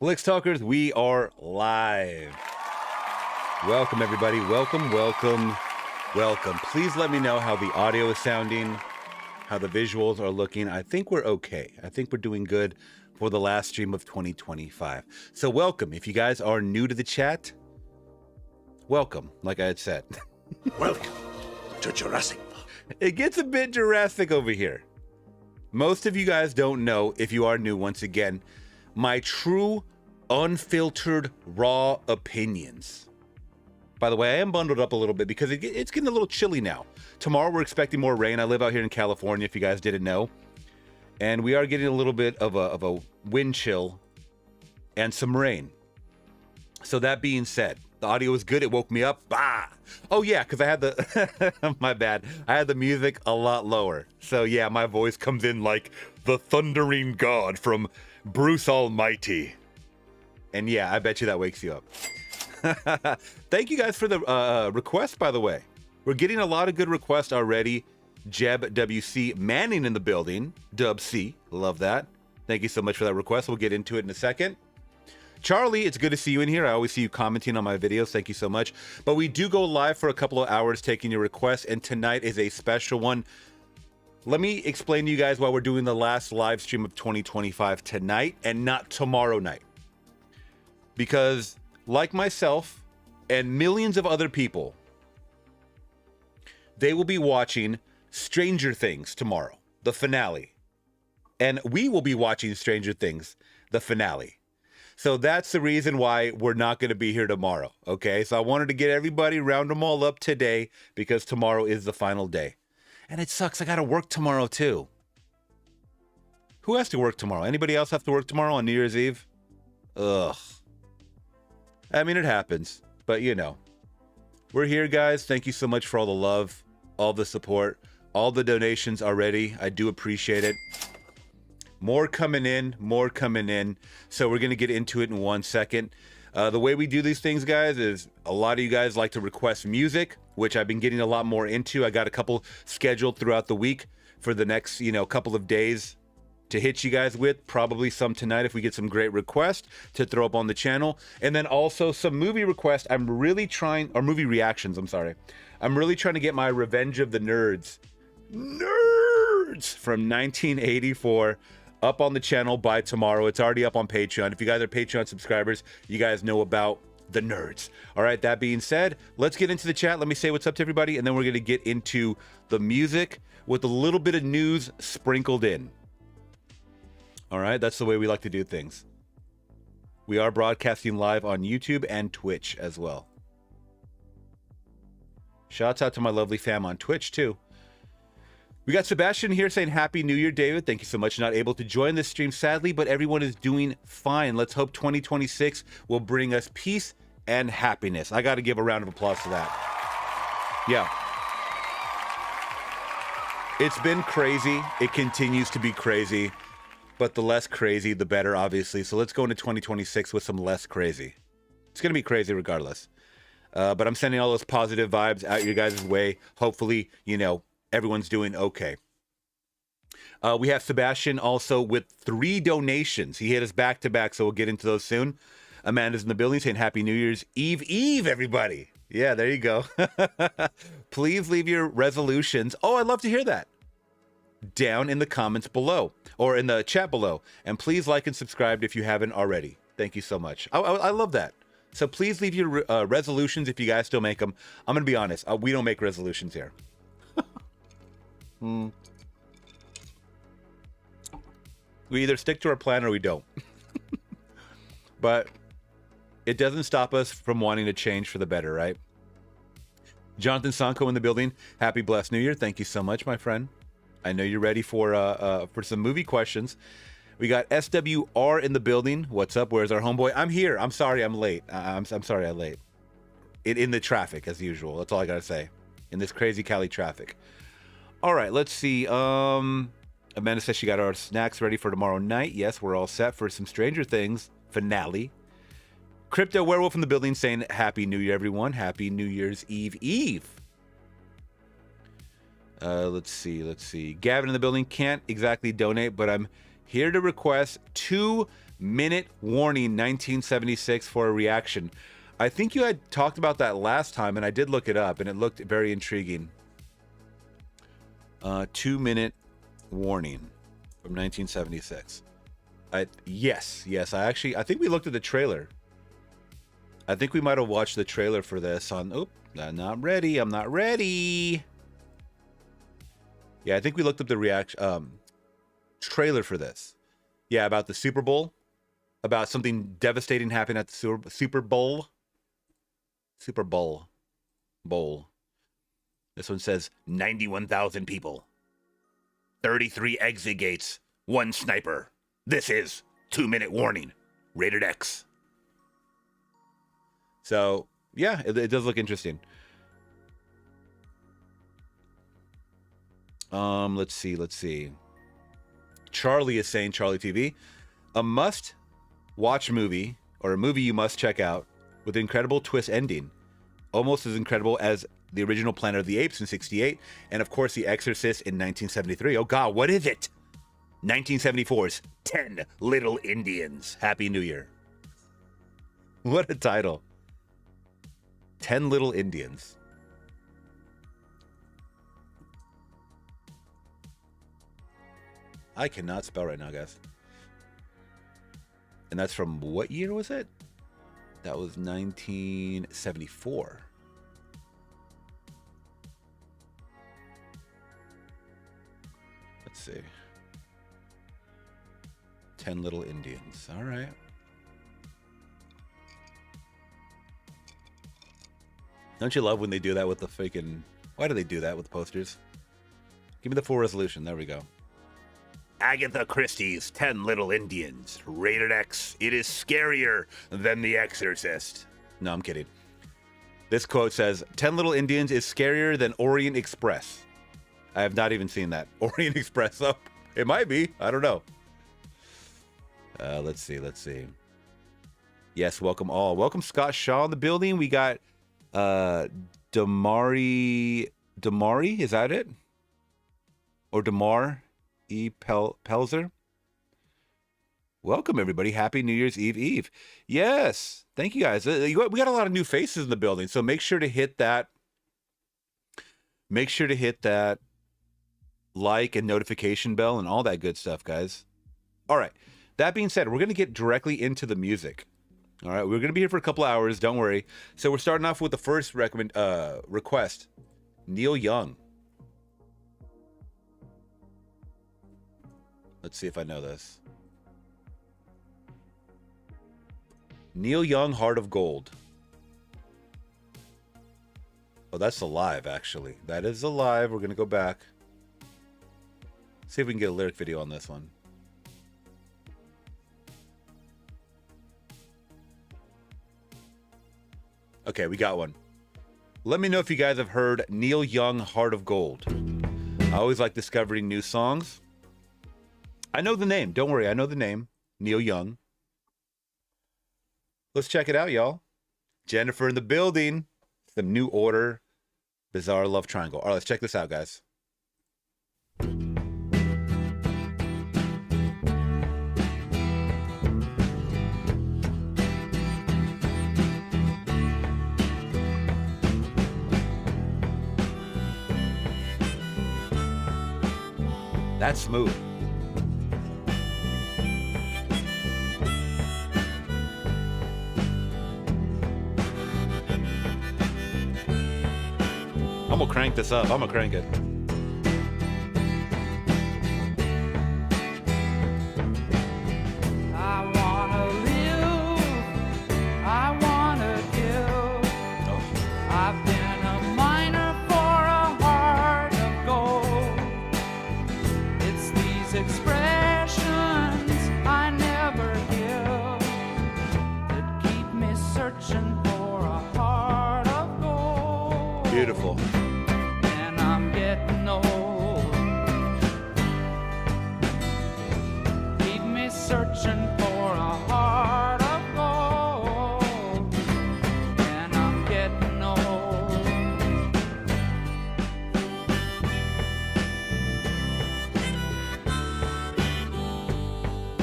Flix Talkers, we are live. Welcome, everybody. Welcome. Please let me know how the audio is sounding, how the visuals are looking. I think we're okay. I think we're doing good for the last stream of 2025. So welcome. If you guys are new to the chat, welcome, like I had said. Welcome to Jurassic Park. It gets a bit Jurassic over here. Most of you guys don't know, if you are new, once again, my true, unfiltered, raw opinions. By the way, I am bundled up a little bit because it's getting a little chilly now. Tomorrow we're expecting more rain. I live out here in California, if you guys didn't know. And we are getting a little bit of a wind chill and some rain. So that being said, the audio was good. It woke me up. Bah! Oh yeah, because I had the, my bad. I had the music a lot lower. So yeah, my voice comes in like the thundering god from Bruce Almighty. And yeah, I bet you that wakes you up. Thank you guys for the request, by the way. We're getting a lot of good requests already. Jeb WC Manning in the building. Dub C, love that. Thank you so much for that request. We'll get into it in a second. Charlie, it's good to see you in here. I always see you commenting on my videos. Thank you so much. But we do go live for a couple of hours taking your requests, and tonight is a special one. Let me explain to you guys why we're doing the last live stream of 2025 tonight and not tomorrow night. Because like myself and millions of other people, they will be watching Stranger Things tomorrow, the finale. And we will be watching Stranger Things, the finale. So that's the reason why we're not going to be here tomorrow, okay? So I wanted to get everybody, round them all up today, because tomorrow is the final day. And it sucks, I got to work tomorrow too. Who has to work tomorrow? Anybody else have to work tomorrow on New Year's Eve? Ugh. I mean, it happens, but you know. We're here, guys. Thank you so much for all the love, all the support, all the donations already. I do appreciate it. More coming in. So we're going to get into it in 1 second. The way we do these things, guys, is a lot of you guys like to request music, which I've been getting a lot more into. I got a couple scheduled throughout the week for the next, couple of days to hit you guys with. Probably some tonight if we get some great requests to throw up on the channel. And then also some movie requests. Movie reactions, I'm sorry. I'm really trying to get my Revenge of the Nerds from 1984 up on the channel by tomorrow. It's already up on Patreon. If you guys are Patreon subscribers, you guys know about the nerds. All right, that being said, let's get into the chat. Let me say what's up to everybody, and then we're going to get into the music with a little bit of news sprinkled in. All right, that's the way we like to do things. We are broadcasting live on YouTube and Twitch as well. Shouts out to my lovely fam on Twitch too. We got Sebastian here saying Happy New Year, David. Thank you so much. Not able to join this stream, sadly, but everyone is doing fine. Let's hope 2026 will bring us peace and happiness. I got to give a round of applause to that. Yeah. It's been crazy. It continues to be crazy, but the less crazy, the better, obviously. So let's go into 2026 with some less crazy. It's going to be crazy regardless. But I'm sending all those positive vibes out your guys' way. Hopefully, everyone's doing okay. We have Sebastian also with 3 donations. He hit us back to back, so we'll get into those soon. Amanda's in the building saying Happy New Year's Eve, everybody. Yeah, there you go. Please leave your resolutions. Oh, I'd love to hear that. Down in the comments below, or in the chat below. And please like and subscribe if you haven't already. Thank you so much. I love that. So please leave your resolutions if you guys still make them. I'm going to be honest. We don't make resolutions here. We either stick to our plan or we don't. But it doesn't stop us from wanting to change for the better, right? Jonathan Sanko in the building. Happy blessed New Year. Thank you so much, my friend. I know you're ready for some movie questions. We got SWR in the building. What's up? Where's our homeboy? I'm here. I'm sorry I'm late. I'm sorry I'm late. In the traffic, as usual. That's all I got to say. In this crazy Cali traffic. All right, let's see. Amanda says she got our snacks ready for tomorrow night. Yes, we're all set for some Stranger Things finale. Crypto Werewolf in the building saying Happy New Year, everyone. Happy New Year's Eve. Let's see. Gavin in the building. Can't exactly donate, but I'm here to request 2 minute warning 1976 for a reaction. I think you had talked about that last time, and I did look it up, and it looked very intriguing. 2-minute warning from 1976. Yes. I think we looked at the trailer. I think we might have watched the trailer for this on. Oh, I'm not ready. Yeah, I think we looked up the reaction trailer for this. Yeah, about the Super Bowl, about something devastating happening at the Super Bowl. This one says 91,000 people, 33 exit gates, 1 sniper. This is 2-minute warning, rated X. So yeah, it does look interesting. Let's see. Charlie is saying, Charlie TV, a must-watch movie, or a movie you must check out, with an incredible twist ending. Almost as incredible as the original Planet of the Apes in 1968, and of course The Exorcist in 1973. Oh God, what is it? 1974's 10 Little Indians. Happy New Year. What a title. 10 Little Indians. I cannot spell right now, guys. And that's from what year was it? That was 1974. Let's see. 10 Little Indians. All right. Don't you love when they do that with the freaking... Why do they do that with posters? Give me the full resolution. There we go. Agatha Christie's 10 Little Indians. Rated X. It is scarier than The Exorcist. No, I'm kidding. This quote says, 10 Little Indians is scarier than Orient Express. I have not even seen that. Orient Express. Oh, it might be. I don't know. Let's see. Yes, welcome all. Welcome Scott Shaw in the building. We got Damari, is that it? Or Damar E. Pelzer? Welcome, everybody. Happy New Year's Eve. Yes. Thank you, guys. We got a lot of new faces in the building, so make sure to hit that. Make sure to hit that like and notification bell and all that good stuff, guys. All right. That being said, we're going to get directly into the music. All right. We're going to be here for a couple hours. Don't worry. So we're starting off with the first request. Neil Young. Let's see if I know this. Neil Young, Heart of Gold. Oh, that's alive, actually. That is alive. We're going to go back. See if we can get a lyric video on this one. Okay, we got one. Let me know if you guys have heard Neil Young, Heart of Gold. I always like discovering new songs. I know the name. Don't worry. I know the name. Neil Young. Let's check it out, y'all. Jennifer in the building. Some New Order. Bizarre Love Triangle. All right, let's check this out, guys. That's smooth. I'm gonna crank this up. I'm gonna crank it. I wanna live, I wanna give. Oh. I've been a miner for a heart of gold. It's these expressions I never give that keep me searching for a heart of gold. Beautiful. And I'm getting old. Keep me searching for a heart of gold. And I'm getting old.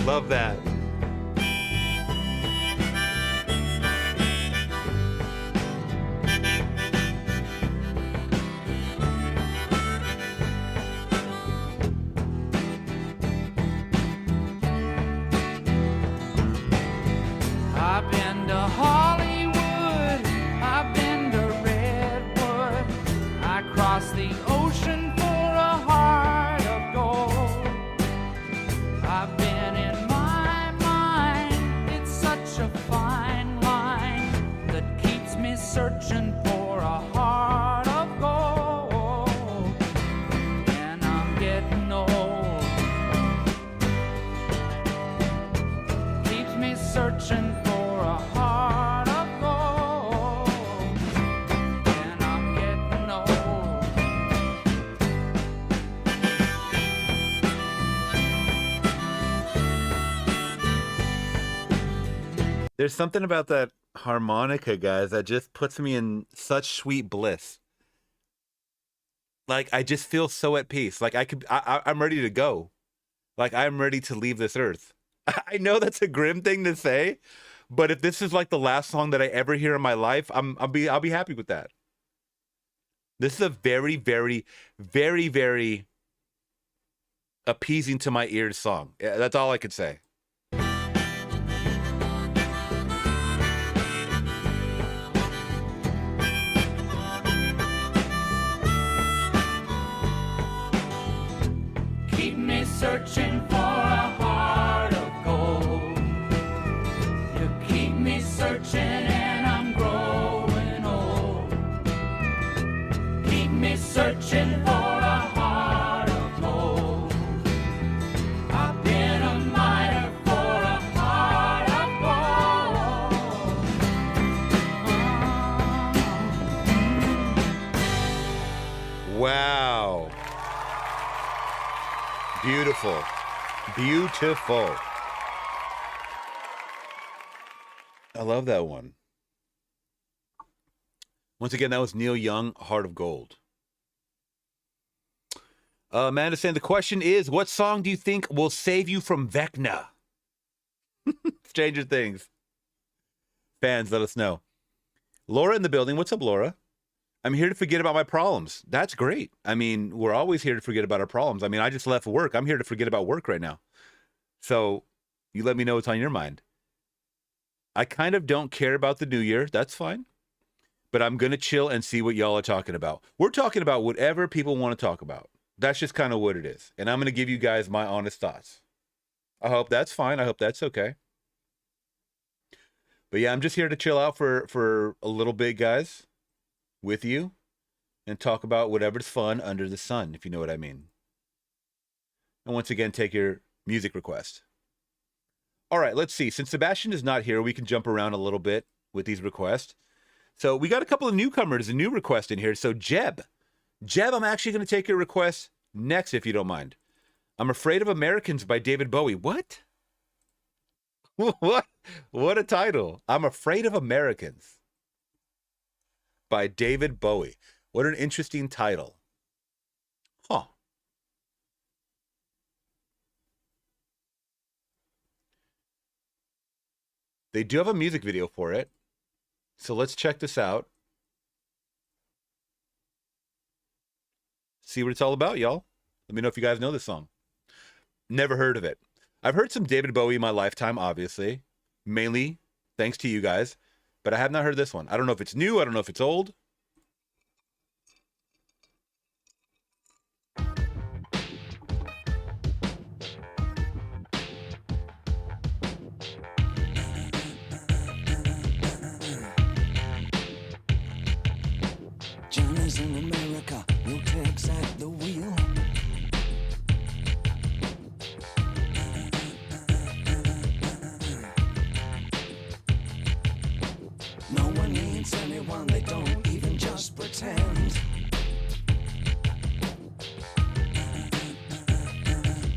Love that. There's something about that harmonica, guys, that just puts me in such sweet bliss. Like, I just feel so at peace. Like, I'm ready to go. Like, I'm ready to leave this earth. I know that's a grim thing to say, but if this is like the last song that I ever hear in my life, I'll be happy with that. This is a very, very, very, very appeasing to my ears song. Yeah, that's all I could say. Keep me searching for a heart of gold. You keep me searching and I'm growing old. Keep me searching for a heart of gold. I've been a miner for a heart of gold. Wow. Beautiful. Beautiful. I love that one. Once again, that was Neil Young, Heart of Gold. Amanda saying the question is, what song do you think will save you from Vecna? Stranger Things. Fans, let us know. Laura in the building. What's up, Laura? I'm here to forget about my problems. That's great. I mean, we're always here to forget about our problems. I mean, I just left work. I'm here to forget about work right now. So you let me know what's on your mind. I kind of don't care about the new year. That's fine. But I'm going to chill and see what y'all are talking about. We're talking about whatever people want to talk about. That's just kind of what it is. And I'm going to give you guys my honest thoughts. I hope that's fine. I hope that's okay. But yeah, I'm just here to chill out for a little bit, guys, with you and talk about whatever's fun under the sun, if you know what I mean. And once again, take your music request. All right, let's see. Since Sebastian is not here, we can jump around a little bit with these requests. So we got a couple of newcomers, a new request in here. So Jeb, I'm actually going to take your request next, if you don't mind. I'm Afraid of Americans by David Bowie. What? What a title. I'm Afraid of Americans by David Bowie. What an interesting title. Huh. They do have a music video for it. So let's check this out. See what it's all about, y'all. Let me know if you guys know this song. Never heard of it. I've heard some David Bowie in my lifetime, obviously. Mainly thanks to you guys. But I have not heard this one. I don't know if it's new. I don't know if it's old. Johnny's in America, no takes at the wheel. No one needs anyone, they don't even just pretend.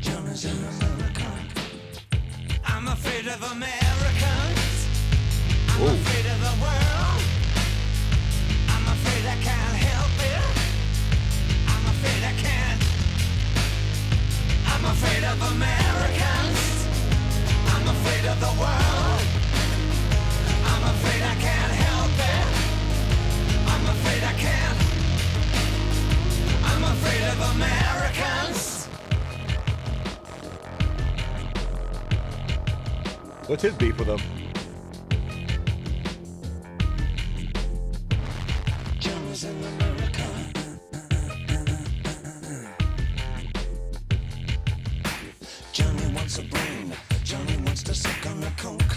Johnny's in America. I'm afraid of Americans. I'm afraid of the world. I'm afraid I can't help it. I'm afraid I can't. I'm afraid of Americans. I'm afraid of the world. I'm afraid I can't help it. I'm afraid I can't. I'm afraid of Americans. What's his beef with them? Johnny's in America. Johnny wants a brain. Johnny wants to suck on a coke.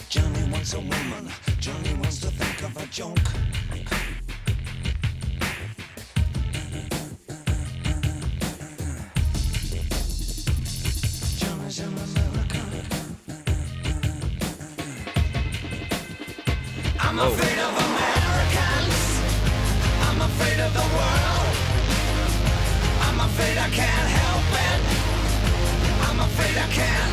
Johnny wants a woman. Johnny wants to think of a joke. Johnny's in America. I'm afraid of Americans. I'm afraid of the world. I'm afraid I can't help it. I'm afraid I can't.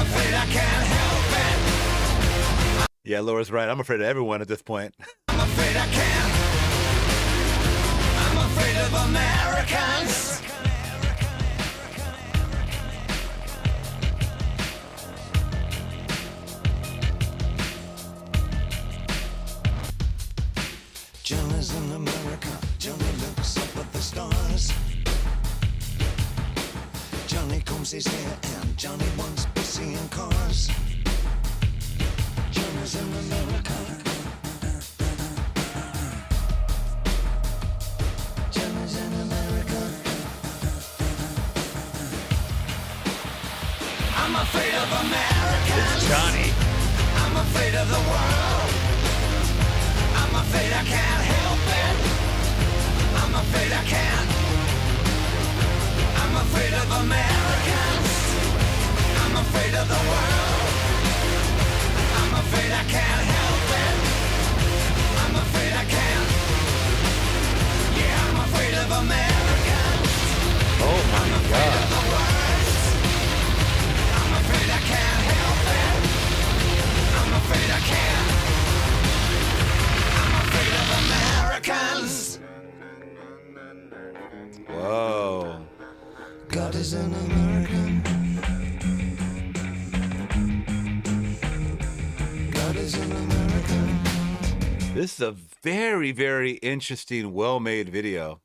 afraid I can't help it. Yeah, Laura's right. I'm afraid of everyone at this point. I'm afraid I can't. I'm afraid of Americans. Johnny's in America. Johnny looks up at the stars. Johnny combs his hair and Johnny wants to be seeing cars. Johnny's in America. Johnny's in America. I'm afraid of Americans. It's Johnny. I'm afraid of the world. I'm afraid I can't help it. I'm afraid I can't. I'm afraid of Americans. I'm afraid of the world. I'm afraid I can't help it. I'm afraid I can't. Yeah, I'm afraid of Americans. Oh my I'm afraid God. of the worst. I'm afraid I can't help it. I'm afraid I can't. I'm afraid of Americans. Whoa. God is an American. God is an American. This is a very, very interesting, well-made video.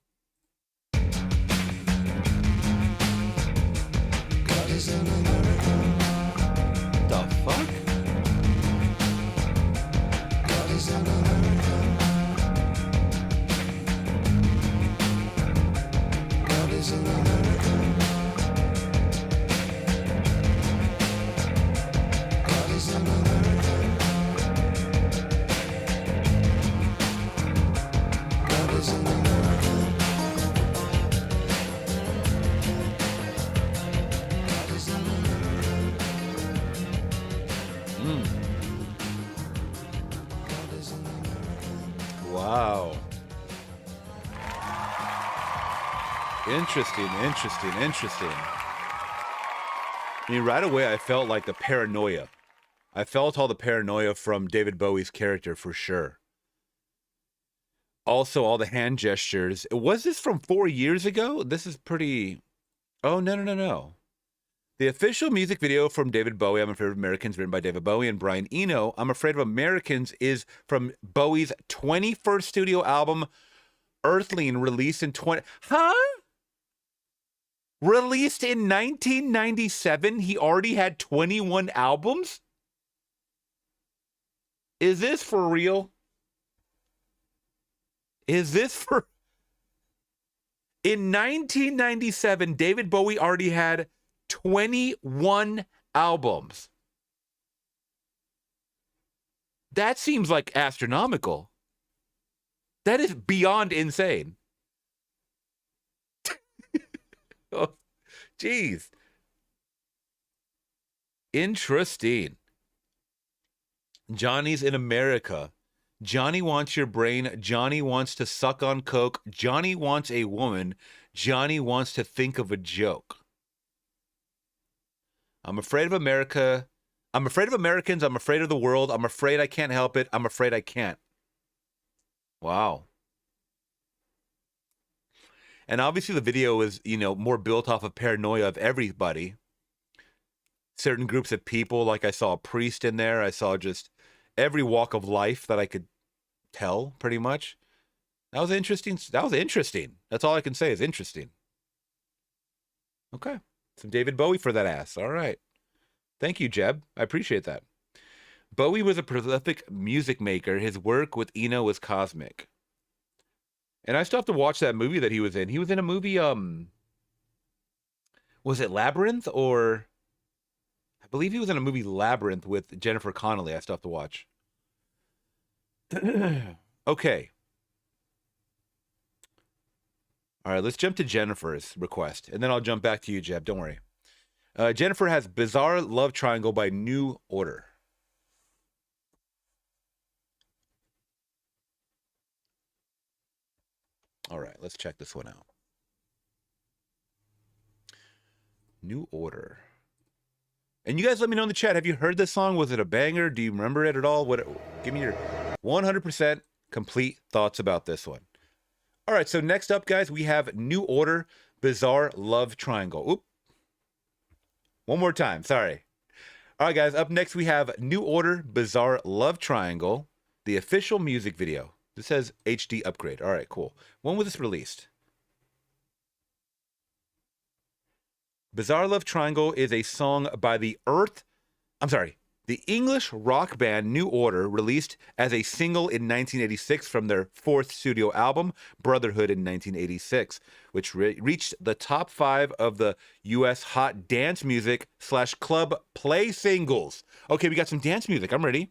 God is an American. The fuck? God is an American. God is an American. God is an American. God is an American. God is an American. God is an American. Wow. Interesting, interesting, interesting. I mean, right away, I felt like the paranoia. I felt all the paranoia from David Bowie's character for sure. Also, all the hand gestures. Was this from 4 years ago? This is pretty... Oh, no. The official music video from David Bowie, I'm Afraid of Americans, written by David Bowie and Brian Eno, I'm Afraid of Americans, is from Bowie's 21st studio album, Earthling, released in Released in 1997? He already had 21 albums? Is this for real? Is this for... In 1997, David Bowie already had 21 albums. That seems like astronomical. That is beyond insane. Oh, geez. Interesting. Johnny's in America. Johnny wants your brain. Johnny wants to suck on coke. Johnny wants a woman. Johnny wants to think of a joke. I'm afraid of America. I'm afraid of Americans. I'm afraid of the world. I'm afraid I can't help it. I'm afraid I can't. Wow. And obviously the video is, more built off of paranoia of everybody. Certain groups of people, like I saw a priest in there. I saw just every walk of life that I could tell, pretty much. That was interesting. That's all I can say is interesting. Okay. Some David Bowie for that ass. All right. Thank you, Jeb. I appreciate that. Bowie was a prolific music maker. His work with Eno was cosmic. And I still have to watch that movie that he was in. He was in a movie, was it Labyrinth? Or I believe he was in a movie Labyrinth with Jennifer Connelly. I still have to watch. Okay. All right, let's jump to Jennifer's request, and then I'll jump back to you, Jeb. Don't worry. Jennifer has Bizarre Love Triangle by New Order. All right, let's check this one out. New Order. And you guys let me know in the chat, have you heard this song? Was it a banger? Do you remember it at all? Give me your 100% complete thoughts about this one. All right, so next up, guys, we have New Order, Bizarre Love Triangle. Oop. One more time, sorry. All right, guys, up next we have New Order, Bizarre Love Triangle, the official music video. This says HD upgrade. All right, cool. When was this released? Bizarre Love Triangle is a song by the English rock band New Order, released as a single in 1986 from their fourth studio album, Brotherhood, in 1986, which reached the top 5 of the U.S. Hot Dance Music / Club Play singles. Okay, we got some dance music. I'm ready.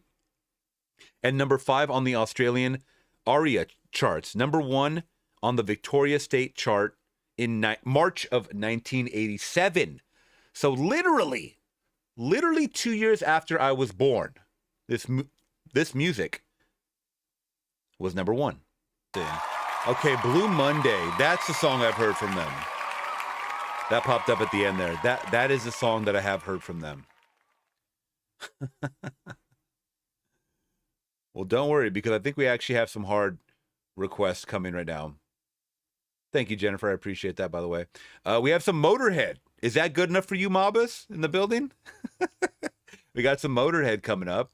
And number 5 on the Australian ARIA charts. Number 1 on the Victoria State chart in March of 1987. So literally 2 years after I was born, this music was number 1. Okay, Blue Monday. That's the song I've heard from them. That popped up at the end there. That is the song that I have heard from them. Well, don't worry, because I think we actually have some hard requests coming right now. Thank you, Jennifer. I appreciate that, by the way. We have some Motorhead. Is that good enough for you, Mobus, in the building? We got some Motorhead coming up.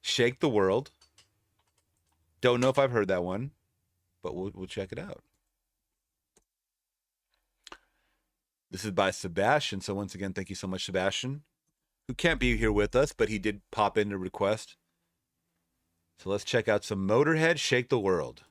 Shake the World. Don't know if I've heard that one, but we'll check it out. This is by Sebastian. So once again, thank you so much, Sebastian, who can't be here with us, but he did pop in to request. So let's check out some Motorhead, Shake the World.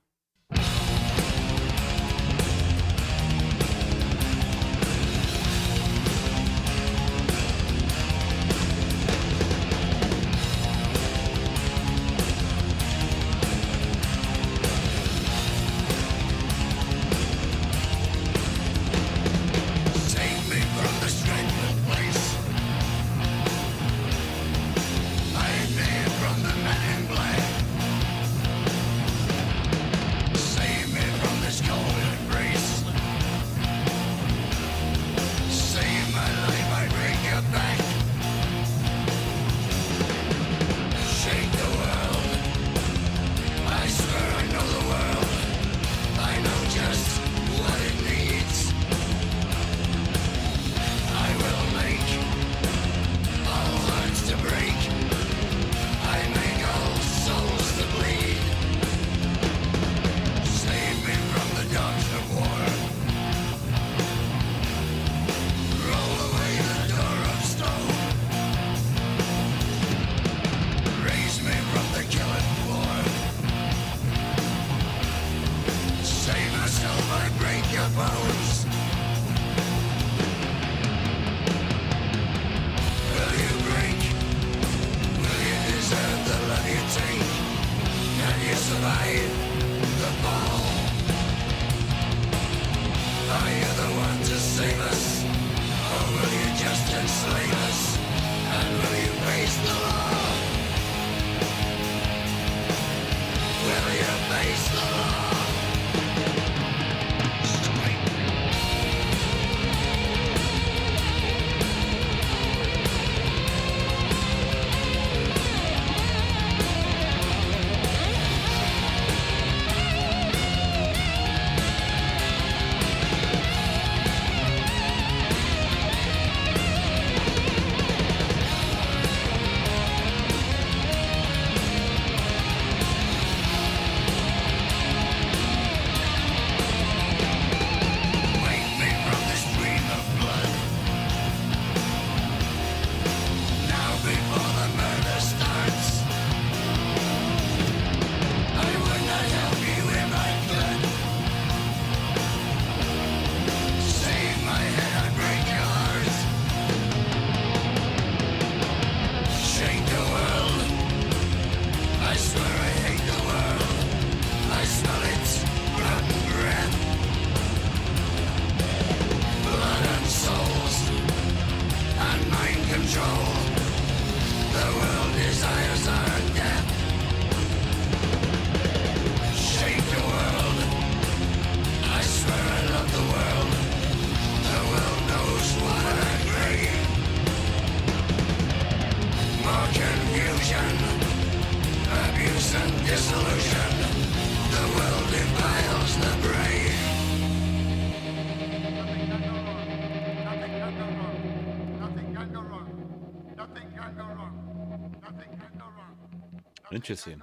Interesting.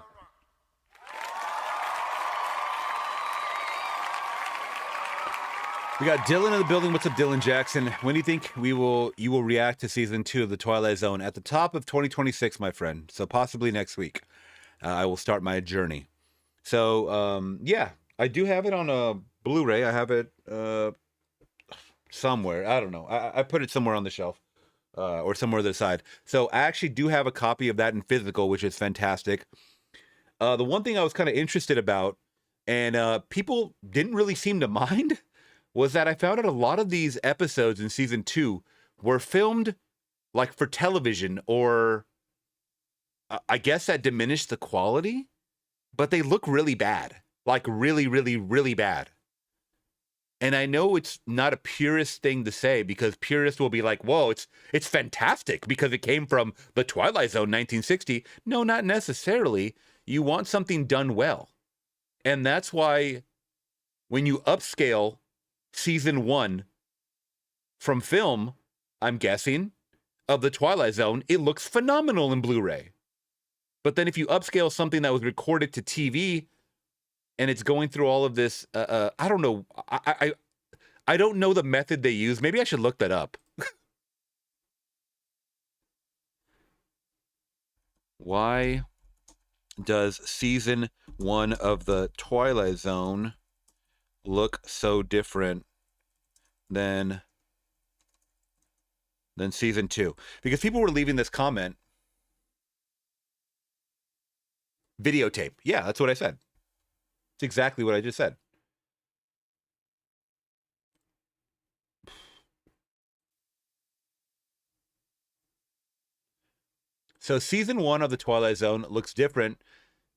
We got Dylan in the building. What's up, Dylan Jackson? When do you think you will react to season 2 of The Twilight Zone? At the top of 2026, my friend. So possibly next week, I will start my journey. So yeah, I do have it on a Blu-ray. I have it somewhere. I don't know. I put it somewhere on the shelf or somewhere to the side. So I actually do have a copy of that in physical, which is fantastic. The one thing I was kind of interested about, and people didn't really seem to mind, was that I found out a lot of these episodes in season 2 were filmed like for television, or I guess that diminished the quality, but they look really bad, like really, really, really bad. And I know it's not a purist thing to say, because purists will be like, whoa, it's fantastic because it came from The Twilight Zone 1960. No, not necessarily. You want something done well. And that's why when you upscale season 1 from film, I'm guessing, of The Twilight Zone, it looks phenomenal in Blu-ray. But then if you upscale something that was recorded to TV and it's going through all of this, I don't know. I don't know the method they use. Maybe I should look that up. Why does season 1 of The Twilight Zone look so different than season 2? Because people were leaving this comment. Videotape. Yeah, that's what I said. It's exactly what I just said. So season 1 of The Twilight Zone looks different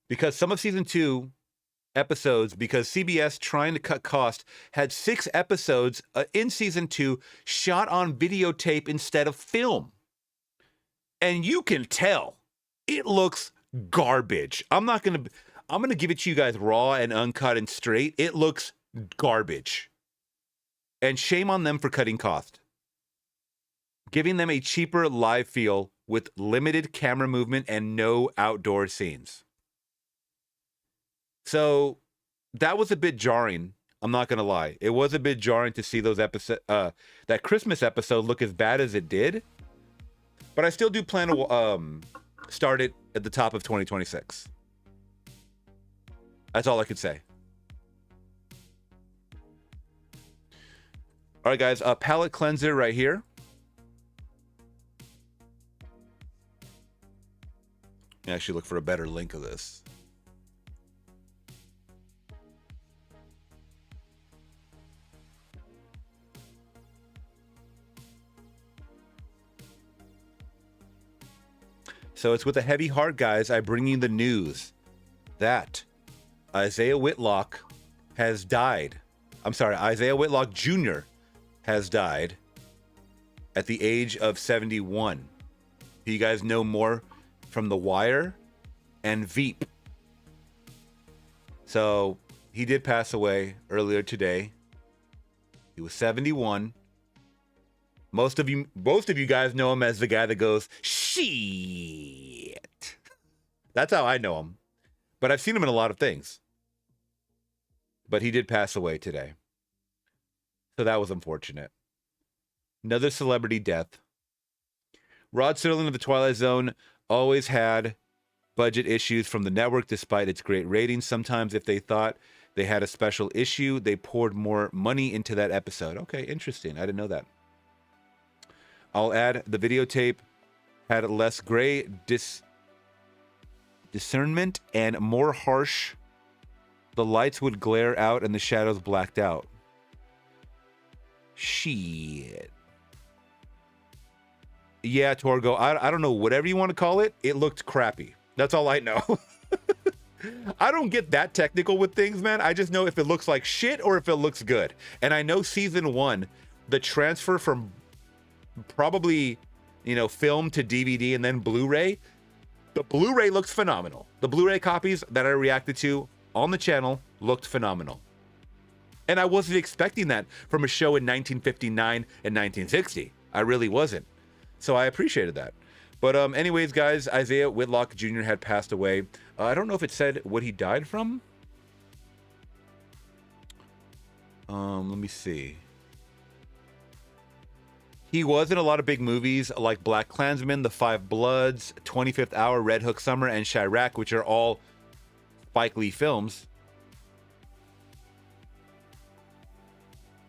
because some of season 2 episodes, because CBS, trying to cut cost, had 6 episodes in season 2 shot on videotape instead of film. And you can tell it looks garbage. I'm going to give it to you guys raw and uncut and straight. It looks garbage. And shame on them for cutting cost. Giving them a cheaper live feel with limited camera movement and no outdoor scenes. So that was a bit jarring. I'm not going to lie. It was a bit jarring to see those that Christmas episode look as bad as it did. But I still do plan to start it at the top of 2026. That's all I could say. All right, guys. Palette cleanser right here. Let me actually look for a better link of this. So it's with a heavy heart, guys, I bring you the news that Isaiah Whitlock has died. I'm sorry, Isaiah Whitlock Jr. has died at the age of 71. You guys know more from The Wire and Veep. So he did pass away earlier today. He was 71. Most of you guys know him as the guy that goes, shit. That's how I know him. But I've seen him in a lot of things. But he did pass away today. So that was unfortunate. Another celebrity death. Rod Serling of The Twilight Zone always had budget issues from the network despite its great ratings. Sometimes if they thought they had a special issue, they poured more money into that episode. Okay, interesting. I didn't know that. I'll add the videotape had less gray discernment and more harsh. The lights would glare out and the shadows blacked out. Shit. Yeah, Torgo, I don't know, whatever you want to call it, it looked crappy. That's all I know. I don't get that technical with things, man. I just know if it looks like shit or if it looks good. And I know season 1, the transfer from probably, film to DVD and then Blu-ray, the Blu-ray looks phenomenal. The Blu-ray copies that I reacted to on the channel looked phenomenal. And I wasn't expecting that from a show in 1959 and 1960. I really wasn't. So I appreciated that. But anyways, guys, Isaiah Whitlock Jr. had passed away. I don't know if it said what he died from. Let me see. He was in a lot of big movies like Black Klansman, The Five Bloods, 25th Hour, Red Hook Summer, and Chirac, which are all Spike Lee films.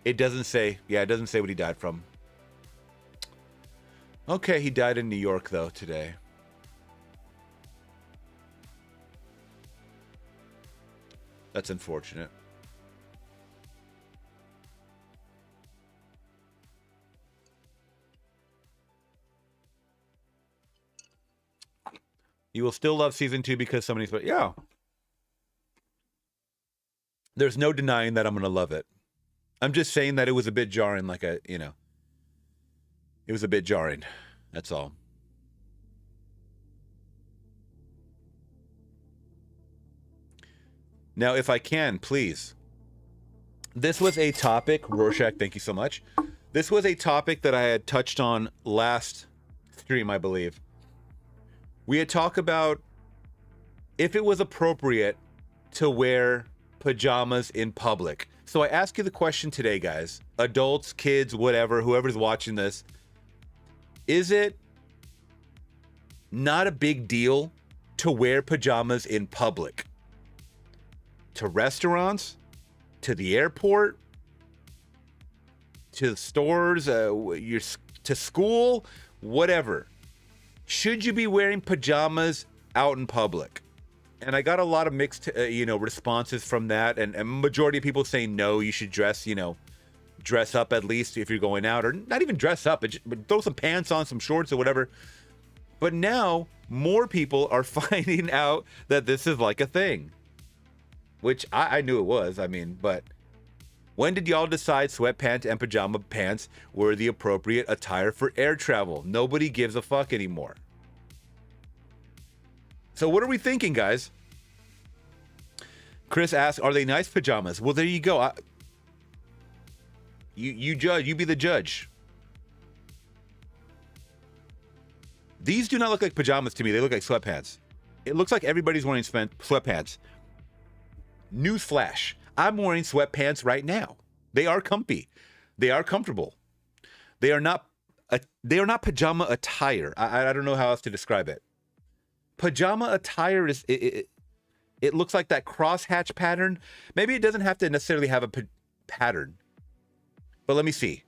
It doesn't say. Yeah, it doesn't say what he died from. Okay, he died in New York, though, today. That's unfortunate. You will still love season 2 because somebody's... But yeah. There's no denying that I'm going to love it. I'm just saying that it was a bit jarring, like a, you know. It was a bit jarring. That's all. Now, if I can, please. This was a topic, Rorschach, thank you so much. This was a topic that I had touched on last stream, I believe. We had talked about if it was appropriate to wear pajamas in public. So I ask you the question today, guys. Adults, kids, whatever, whoever's watching this. Is it not a big deal to wear pajamas in public? To restaurants? To the airport? To the stores? To school? Whatever. Should you be wearing pajamas out in public? And I got a lot of mixed, responses from that. And a majority of people saying, no, you should dress, dress up at least if you're going out. Or not even dress up, but throw some pants on, some shorts or whatever. But now, more people are finding out that this is like a thing. Which I knew it was, but... When did y'all decide sweatpants and pajama pants were the appropriate attire for air travel? Nobody gives a fuck anymore. So what are we thinking, guys? Chris asks, are they nice pajamas? Well, there you go. You judge. You be the judge. These do not look like pajamas to me. They look like sweatpants. It looks like everybody's wearing sweatpants. Newsflash. I'm wearing sweatpants right now. They are comfy. They are comfortable. They are not pajama attire. I don't know how else to describe it. Pajama attire is it looks like that crosshatch pattern. Maybe it doesn't have to necessarily have a pattern. But let me see.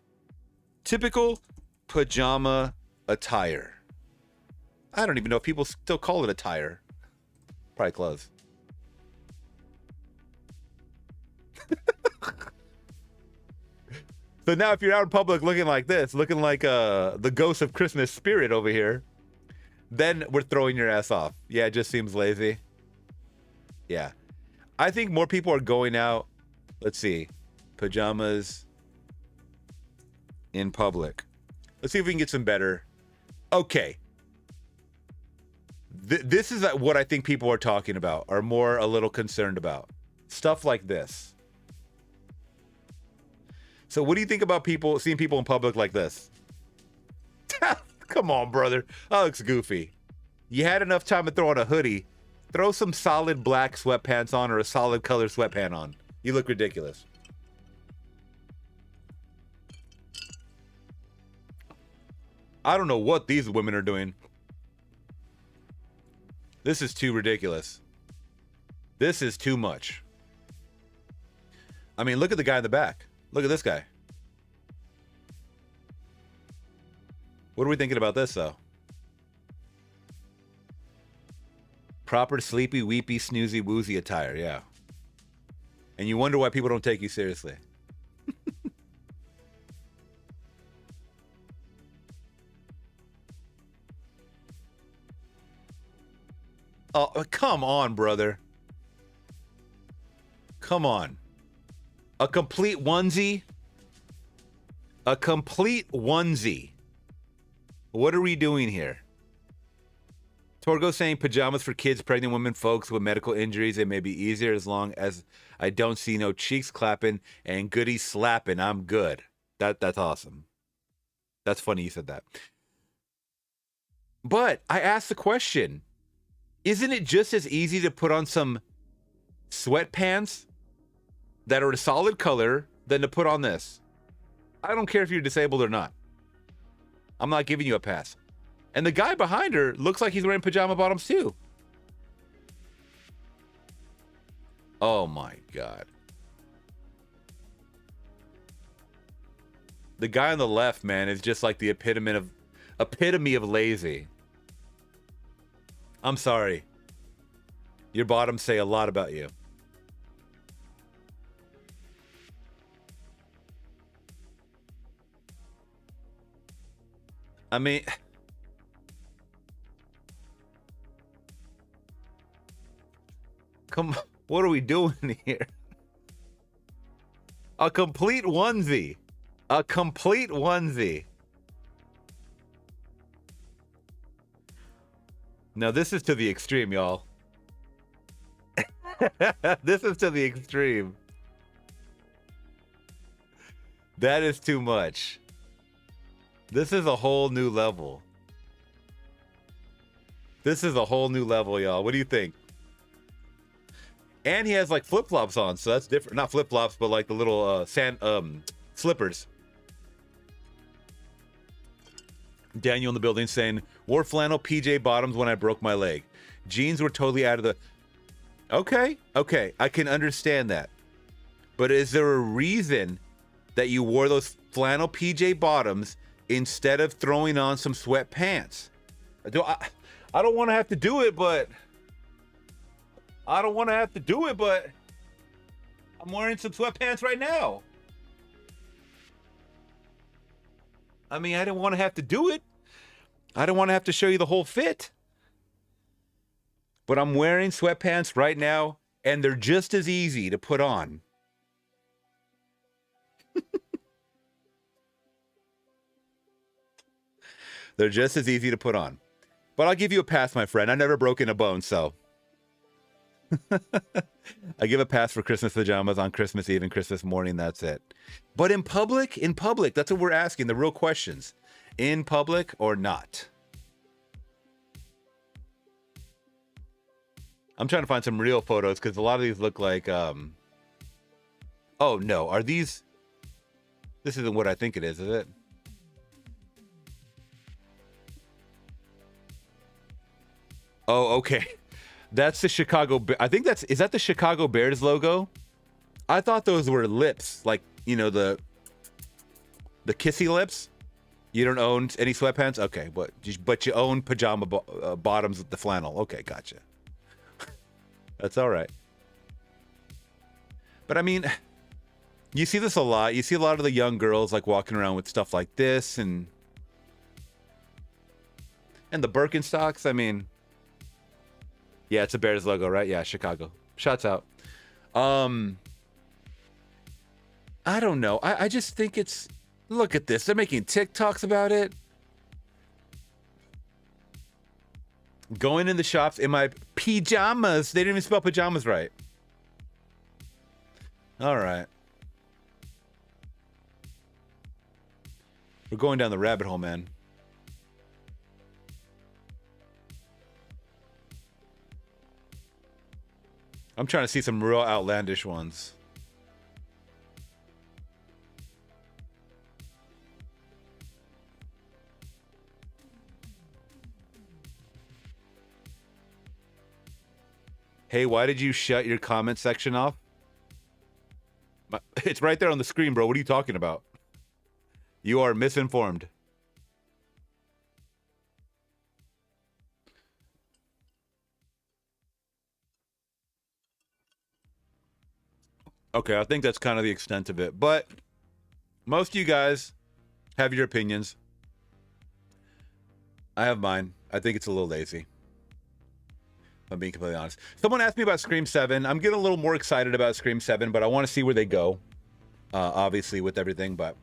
Typical pajama attire. I don't even know if people still call it attire. Probably clothes. So now if you're out in public looking like this, looking like the ghost of Christmas spirit over here, then we're throwing your ass off. Yeah, it just seems lazy. Yeah. I think more people are going out. Let's see. Pajamas in public. Let's see if we can get some better. Okay. This is what I think people are talking about, are more a little concerned about. Stuff like this. So what do you think about seeing people in public like this? Come on, brother. That looks goofy. You had enough time to throw on a hoodie. Throw some solid black sweatpants on or a solid color sweatpant on. You look ridiculous. I don't know what these women are doing. This is too ridiculous. This is too much. I mean, look at the guy in the back. Look at this guy. What are we thinking about this, though? Proper sleepy, weepy, snoozy, woozy attire, yeah. And you wonder why people don't take you seriously. Oh, come on, brother. Come on. A complete onesie? A complete onesie. What are we doing here? Torgo saying pajamas for kids, pregnant women, folks with medical injuries. It may be easier as long as I don't see no cheeks clapping and goodies slapping. I'm good. That's awesome. That's funny you said that. But I asked the question, isn't it just as easy to put on some sweatpants that are a solid color than to put on this? I don't care if you're disabled or not. I'm not giving you a pass. And the guy behind her looks like he's wearing pajama bottoms too. Oh my God. The guy on the left, man, is just like the epitome of lazy. I'm sorry. Your bottoms say a lot about you. I mean, come on, what are we doing here? A complete onesie. A complete onesie. Now, this is to the extreme, y'all. This is to the extreme. That is too much. This is a whole new level. This is a whole new level, y'all. What do you think? And he has like flip-flops on, so that's different. Not flip-flops, but like the little slippers. Daniel in the building saying, wore flannel PJ bottoms when I broke my leg. Jeans were totally out of the... Okay, I can understand that. But is there a reason that you wore those flannel PJ bottoms instead of throwing on some sweatpants? I don't want to have to do it, but... I'm wearing some sweatpants right now. I mean, I didn't want to have to do it. I don't want to have to show you the whole fit. But I'm wearing sweatpants right now, and they're just as easy to put on. They're just as easy to put on. But I'll give you a pass, my friend. I've never broken a bone, so. I give a pass for Christmas pajamas on Christmas Eve and Christmas morning. That's it. But in public, that's what we're asking. The real questions. In public or not? I'm trying to find some real photos because a lot of these look like, oh no, are these, this isn't what I think it is it? Oh, okay. That's the Chicago, I think is that the Chicago Bears logo? I thought those were lips, like, you know, the kissy lips. You don't own any sweatpants? Okay, but you own pajama bottoms with the flannel. Okay, gotcha. That's all right. But I mean, you see this a lot. You see a lot of the young girls like walking around with stuff like this and the Birkenstocks. I mean, yeah, it's a Bears logo, right? Yeah, Chicago. Shots out. I don't know. I just think it's... Look at this. They're making TikToks about it. Going in the shops in my pajamas. They didn't even spell pajamas right. All right. We're going down the rabbit hole, man. I'm trying to see some real outlandish ones. Hey, why did you shut your comment section off? It's right there on the screen, bro. What are you talking about? You are misinformed. Okay, I think that's kind of the extent of it. But most of you guys have your opinions. I have mine. I think it's a little lazy. I'm being completely honest. Someone asked me about Scream 7. I'm getting a little more excited about Scream 7, but I want to see where they go. Obviously, with everything. But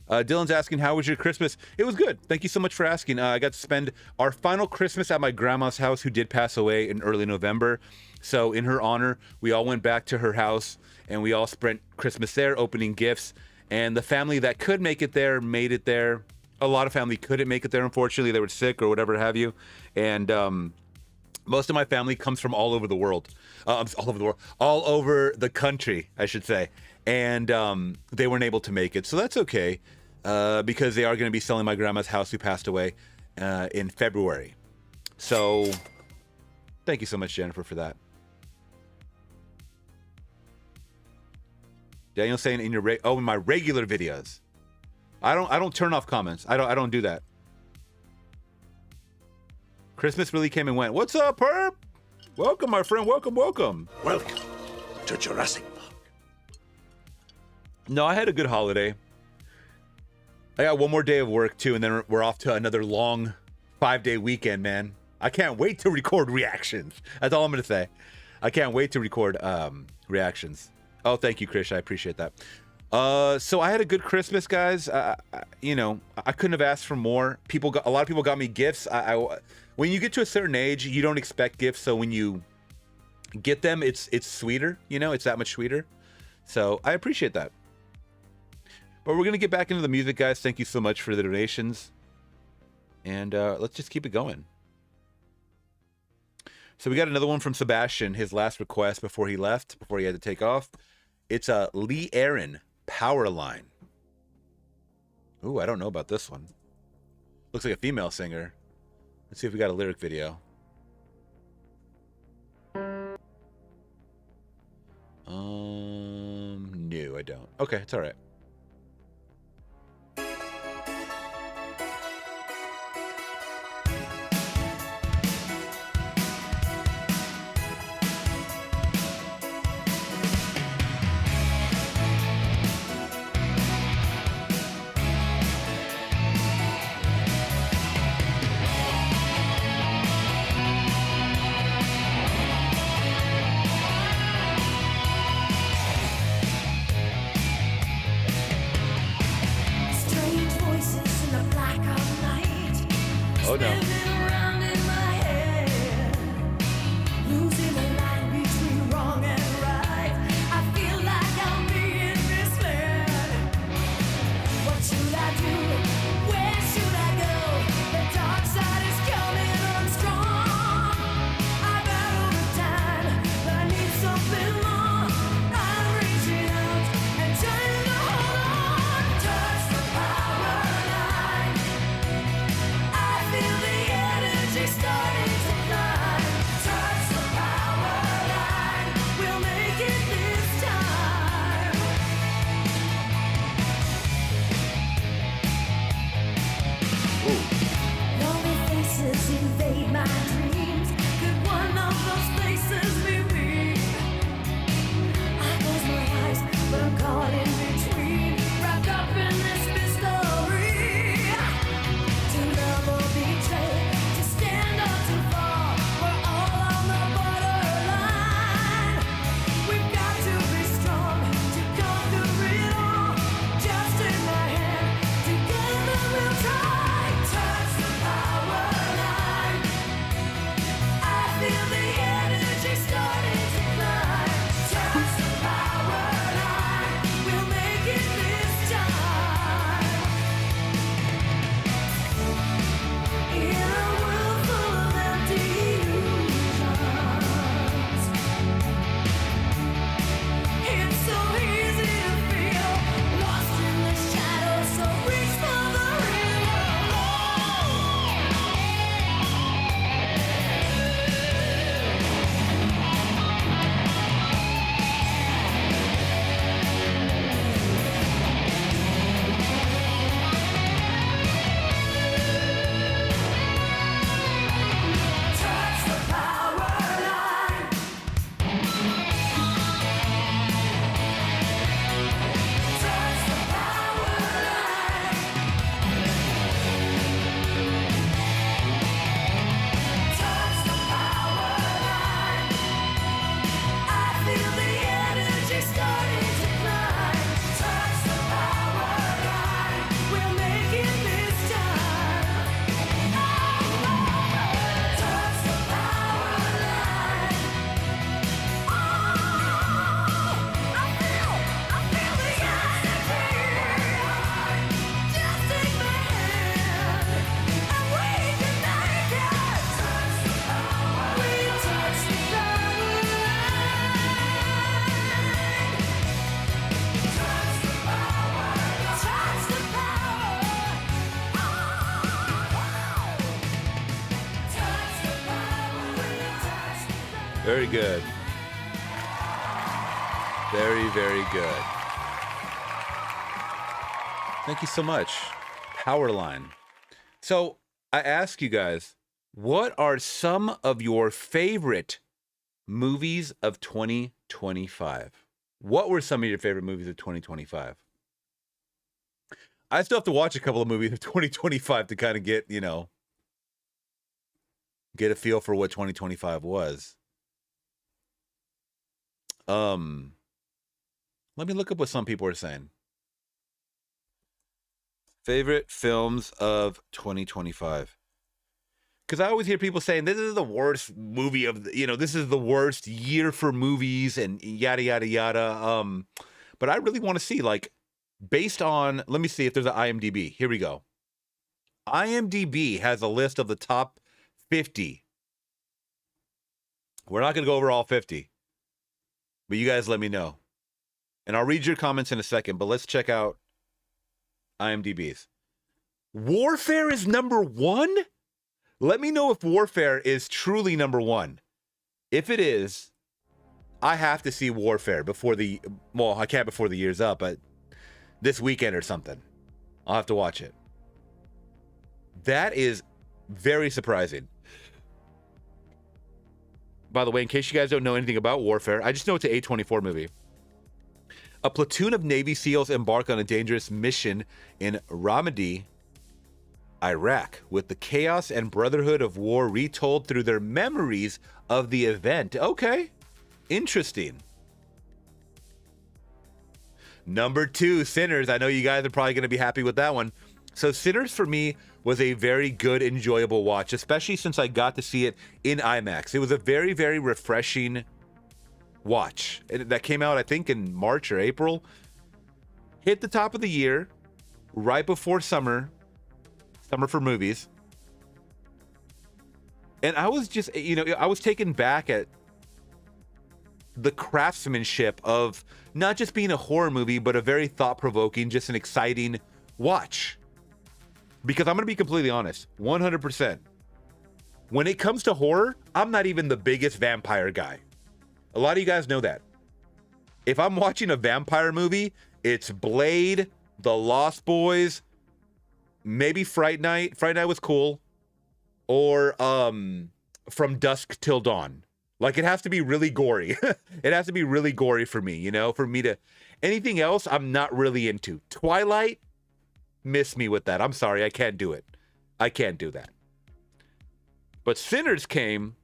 Dylan's asking, how was your Christmas? It was good. Thank you so much for asking. I got to spend our final Christmas at my grandma's house, who did pass away in early November. So in her honor, we all went back to her house, and we all spent Christmas there, opening gifts. And the family that could make it there, made it there. a lot of family couldn't make it there. Unfortunately, they were sick or whatever have you, and most of my family comes from all over the world, all over the country, I should say, and they weren't able to make it. So that's okay, because they are going to be selling my grandma's house who passed away in February. So thank you so much, Jennifer, for that. Daniel saying in your in my regular videos. I don't turn off comments. I don't do that. Christmas really came and went. What's up, Perp? Welcome, my friend. Welcome. Welcome to Jurassic Park. No, I had a good holiday. I got one more day of work too, and then we're off to another long 5-day weekend, man. I can't wait to record reactions. That's all I'm gonna say. I can't wait to record reactions. Oh, thank you, Krish. I appreciate that. So I had a good Christmas, guys. You know, I couldn't have asked for more. A lot of people got me gifts. When you get to a certain age, you don't expect gifts. So when you get them, it's sweeter. You know, it's that much sweeter. So I appreciate that. But we're gonna get back into the music, guys. Thank you so much for the donations, and let's just keep it going. So we got another one from Sebastian. His last request before he left, before he had to take off. It's a Lee Aaron Power Line. Ooh, I don't know about this one. Looks like a female singer. Let's see if we got a lyric video. No, I don't. Okay, it's all right. Oh no. Feel the Very good. Very, very good. Thank you so much. Powerline. So I ask you guys, what are some of your favorite movies of 2025? What were some of your favorite movies of 2025? I still have to watch a couple of movies of 2025 to kind of get, you know, get a feel for what 2025 was. Let me look up what some people are saying. Favorite films of 2025. Because I always hear people saying this is the worst movie of the, you know, this is the worst year for movies and yada yada yada. But I really want to see, like, based on, let me see if there's an IMDb. Here we go. IMDb has a list of the top 50. We're not going to go over all 50, but you guys let me know. And I'll read your comments in a second, but let's check out IMDb's. Warfare is number 1? Let me know if Warfare is truly number 1. If it is, I have to see Warfare before the, well, I can't before the year's up, but this weekend or something. I'll have to watch it. That is very surprising. By the way, in case you guys don't know anything about Warfare, I just know it's an A24 movie. A platoon of Navy SEALs embark on a dangerous mission in Ramadi, Iraq, with the chaos and brotherhood of war retold through their memories of the event. Okay, interesting. Number 2, Sinners. I know you guys are probably going to be happy with that one. So Sinners for me was a very good, enjoyable watch, especially since I got to see it in IMAX. It was a very, very refreshing watch. That came out, I think, in March or April. Hit the top of the year, right before summer for movies. And I was just, you know, I was taken back at the craftsmanship of not just being a horror movie, but a very thought-provoking, just an exciting watch. Because I'm going to be completely honest, 100%. When it comes to horror, I'm not even the biggest vampire guy. A lot of you guys know that. If I'm watching a vampire movie, it's Blade, The Lost Boys, maybe Fright Night. Fright Night was cool. Or From Dusk Till Dawn. Like, it has to be really gory. It has to be really gory for me, you know, for me to... Anything else, I'm not really into. Twilight, miss me with that. I'm sorry, I can't do it. I can't do that. But Sinners came,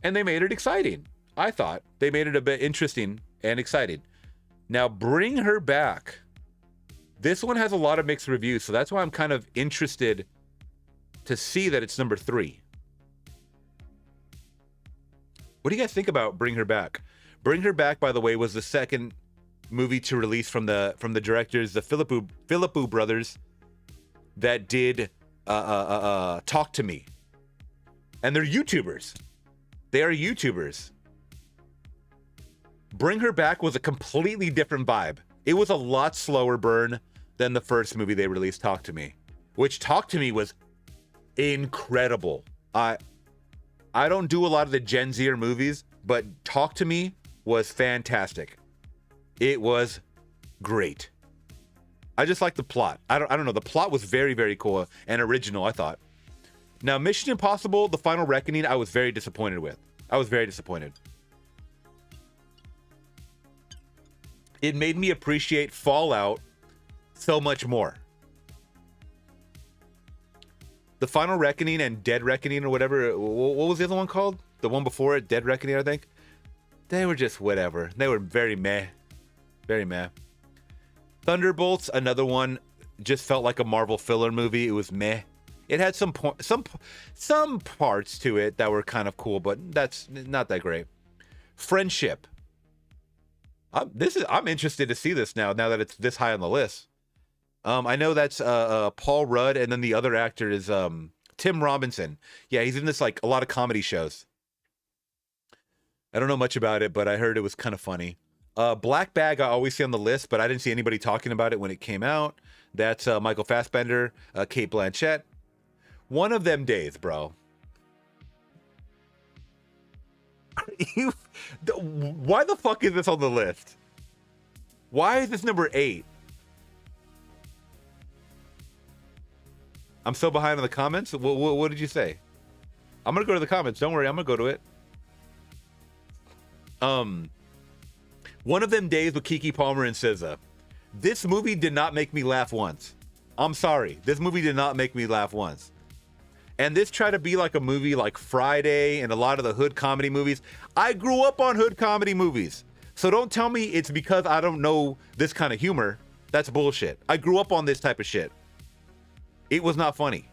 and they made it exciting. I thought they made it a bit interesting and exciting. Now, Bring Her Back. This one has a lot of mixed reviews, so that's why I'm kind of interested to see that it's number 3. What do you guys think about Bring Her Back? Bring Her Back, by the way, was the second movie to release from the directors, the Philippou brothers, that did Talk to Me. And they're YouTubers. They are YouTubers. Bring Her Back was a completely different vibe. It was a lot slower burn than the first movie they released, Talk to Me, which Talk to Me was incredible. I don't do a lot of the Gen Zer movies, but Talk to Me was fantastic. It was great. I just like the plot. I don't know. The plot was very, very cool and original, I thought. Now, Mission Impossible: The Final Reckoning, I was very disappointed with. I was very disappointed. It made me appreciate Fallout so much more. The Final Reckoning and Dead Reckoning or whatever, what was the other one called? The one before it, Dead Reckoning, I think. They were just whatever. They were very meh. Very meh. Thunderbolts, another one, just felt like a Marvel filler movie. It was meh. It had some parts to it that were kind of cool, but that's not that great. Friendship. I'm interested to see this now that it's this high on the list. I know that's Paul Rudd, and then the other actor is Tim Robinson. Yeah, he's in this, like, a lot of comedy shows. I don't know much about it, but I heard it was kind of funny. Black Bag, I always see on the list, but I didn't see anybody talking about it when it came out. That's Michael Fassbender, Cate Blanchett. One of them days, bro. Why the fuck is this on the list? Why is this number 8? I'm so behind on the comments. What did you say? I'm gonna go to the comments. Don't worry, I'm gonna go to it. One of them days with Keke Palmer and SZA. This movie did not make me laugh once. I'm sorry. This movie did not make me laugh once. And this tried to be like a movie like Friday and a lot of the hood comedy movies. I grew up on hood comedy movies. So don't tell me it's because I don't know this kind of humor. That's bullshit. I grew up on this type of shit. It was not funny.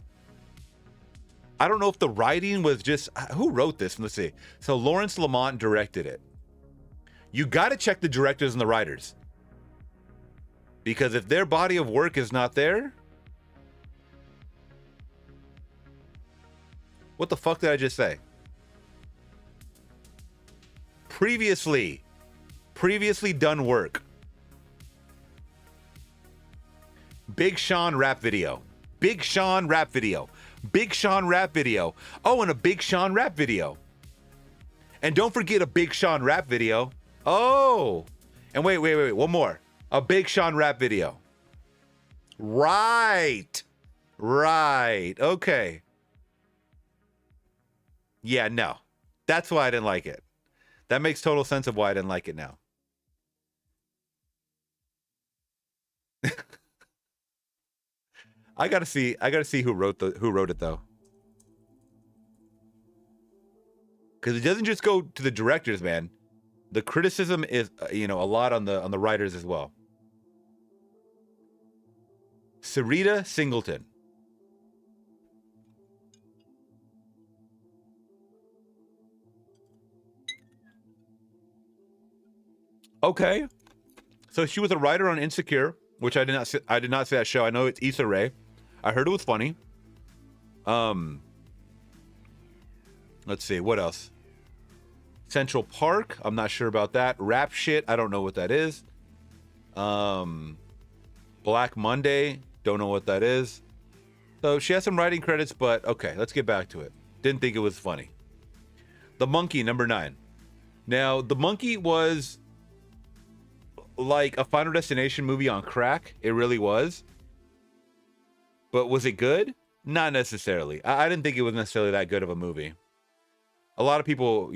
I don't know if the writing was just... Who wrote this? Let's see. So Lawrence Lamont directed it. You got to check the directors and the writers. Because if their body of work is not there... What the fuck did I just say? Previously done work. Big Sean rap video. Big Sean rap video. Big Sean rap video. Oh, and a Big Sean rap video. And don't forget a Big Sean rap video. Oh. And wait. One more. A Big Sean rap video. Right. Okay. Yeah, no. That's why I didn't like it. That makes total sense of why I didn't like it now. I gotta see who wrote it though. Because it doesn't just go to the directors, man. The criticism is, a lot on the writers as well. Sarita Singleton. Okay, so she was a writer on Insecure, which I did not see that show. I know it's Issa Rae. I heard it was funny. Let's see, what else? Central Park, I'm not sure about that. Rap Shit, I don't know what that is. Black Monday, don't know what that is. So she has some writing credits, but okay, let's get back to it. Didn't think it was funny. The Monkey, number 9. Now, The Monkey was like a Final Destination movie on crack. It really was. But was it good? Not necessarily. I didn't think it was necessarily that good of a movie. A lot of people,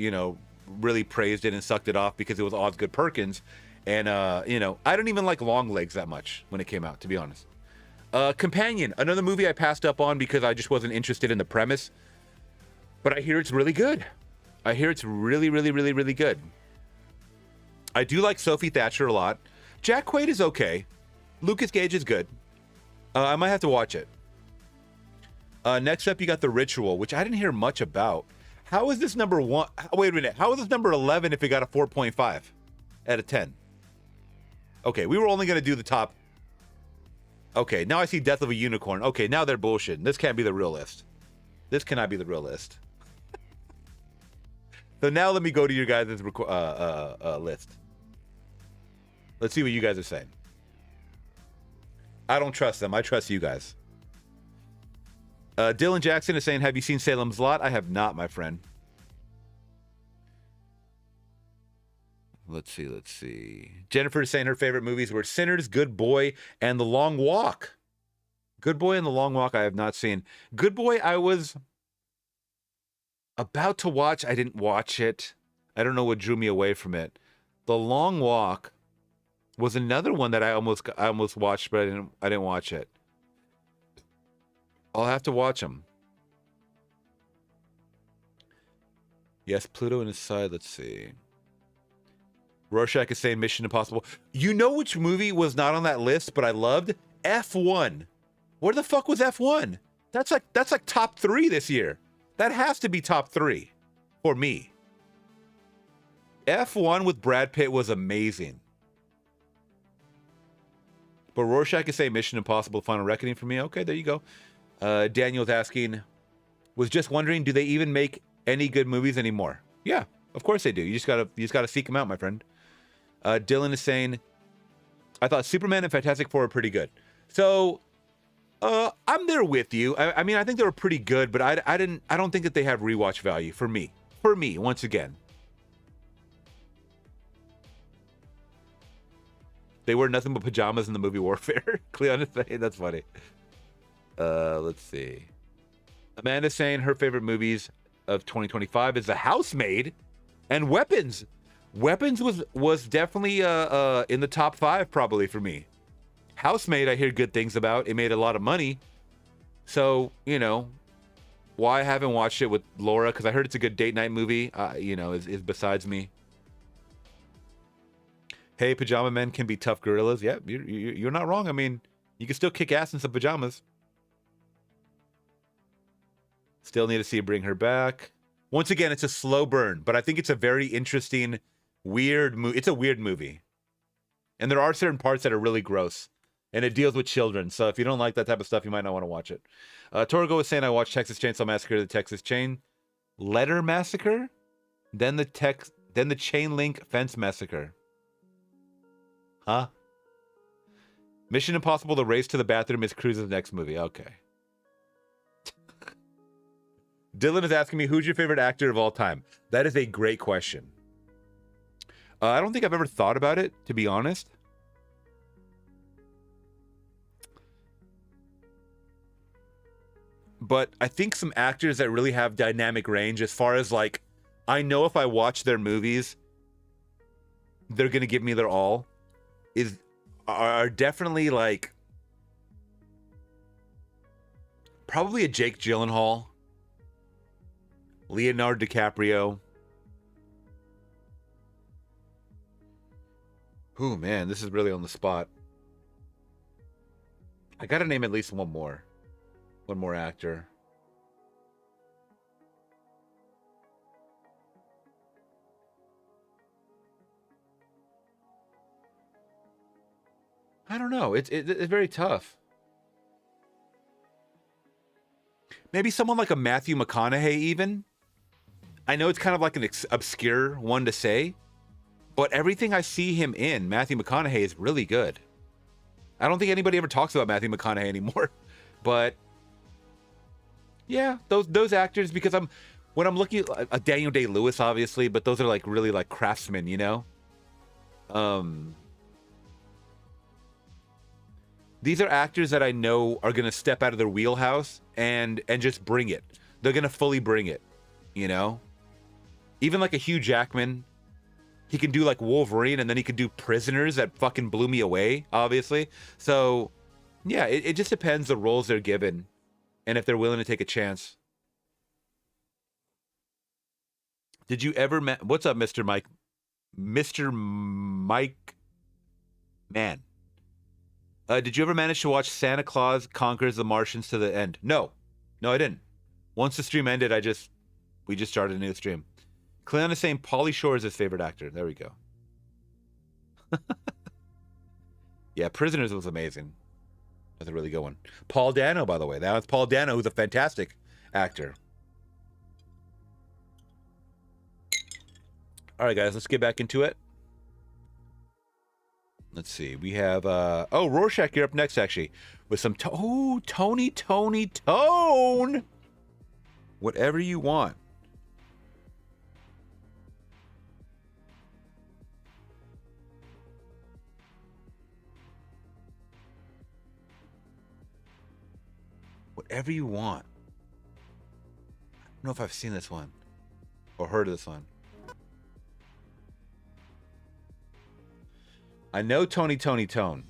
really praised it and sucked it off because it was Osgood Perkins. And, I don't even like Long Legs that much when it came out, to be honest. Companion, another movie I passed up on because I just wasn't interested in the premise. But I hear it's really good. I hear it's really, really, really, really good. I do like Sophie Thatcher a lot. Jack Quaid is okay. Lucas Gage is good. I might have to watch it. Next up, you got The Ritual, which I didn't hear much about. How is this number 1? Wait a minute. How is this number 11 if it got a 4.5 out of 10? Okay, we were only going to do the top. Okay, now I see Death of a Unicorn. Okay, now they're bullshitting. This can't be the real list. This cannot be the real list. So now let me go to your guys' list. Let's see what you guys are saying. I don't trust them. I trust you guys. Dylan Jackson is saying, have you seen Salem's Lot? I have not, my friend. Let's see. Jennifer is saying her favorite movies were Sinners, Good Boy, and The Long Walk. Good Boy and The Long Walk I have not seen. Good Boy I was about to watch. I didn't watch it. I don't know what drew me away from it. The Long Walk was another one that I almost watched, but I didn't watch it. I'll have to watch them. Yes, Pluto and his side. Let's see. Rorschach is saying Mission Impossible. You know which movie was not on that list, but I loved? F1. Where the fuck was F1? That's like top 3 this year. That has to be top 3 for me. F1 with Brad Pitt was amazing. But Rorschach is saying Mission Impossible Final Reckoning for me. Okay, there you go. Daniel's asking, was just wondering, do they even make any good movies anymore? Yeah, of course they do. You just gotta seek them out, my friend. Dylan is saying, I thought Superman and Fantastic Four were pretty good. So, I'm there with you. I mean, I think they were pretty good, but I don't think that they have rewatch value for me. For me, once again, They wear nothing but pajamas in the movie Warfare. Cleon is saying that's funny. Let's see. Amanda's saying her favorite movies of 2025 is The Housemaid and Weapons. Weapons was definitely in the top 5 probably for me. Housemaid I hear good things about. It made a lot of money. So, you know, why I haven't watched it with Laura, because I heard it's a good date night movie, you know, is besides me. Hey, pajama men can be tough gorillas. Yeah, you're not wrong. I mean, you can still kick ass in some pajamas. Still need to see Bring Her Back. Once again, it's a slow burn, but I think it's a very interesting, weird movie. It's a weird movie. And there are certain parts that are really gross. And it deals with children. So if you don't like that type of stuff, you might not want to watch it. Torgo was saying I watched Texas Chainsaw Massacre, the Texas Chain Letter Massacre, then the Chain Link Fence Massacre. Huh? Mission Impossible: The Race to the Bathroom is Cruise's next movie. Okay. Dylan is asking me, who's your favorite actor of all time? That is a great question. I don't think I've ever thought about it, to be honest. But I think some actors that really have dynamic range, as far as like, I know if I watch their movies, they're going to give me their all, are definitely like, probably a Jake Gyllenhaal, Leonardo DiCaprio. Ooh, man, this is really on the spot. I got to name at least one more actor. I don't know. It's very tough. Maybe someone like a Matthew McConaughey even. I know it's kind of like an obscure one to say, but everything I see him in, Matthew McConaughey is really good. I don't think anybody ever talks about Matthew McConaughey anymore, but yeah, those actors, because when I'm looking at Daniel Day-Lewis, obviously, but those are like really like craftsmen, you know? These are actors that I know are going to step out of their wheelhouse and just bring it. They're going to fully bring it, you know? Even like a Hugh Jackman, he can do like Wolverine, and then he could do Prisoners that fucking blew me away, obviously. So, yeah, it just depends the roles they're given and if they're willing to take a chance. Did you ever... What's up, Mr. Mike? Mr. Mike Man. Did you ever manage to watch Santa Claus Conquers the Martians to the end? No, I didn't. Once the stream ended, we just started a new stream. Cleon is saying Pauly Shore is his favorite actor. There we go. Yeah, Prisoners was amazing. That's a really good one. Paul Dano, by the way. That was Paul Dano, who's a fantastic actor. All right, guys, let's get back into it. Let's see. We have, Rorschach, you're up next, actually, with some, Tony Tone. Whatever you want. Whatever you want. I don't know if I've seen this one or heard of this one. I know Tony Tone.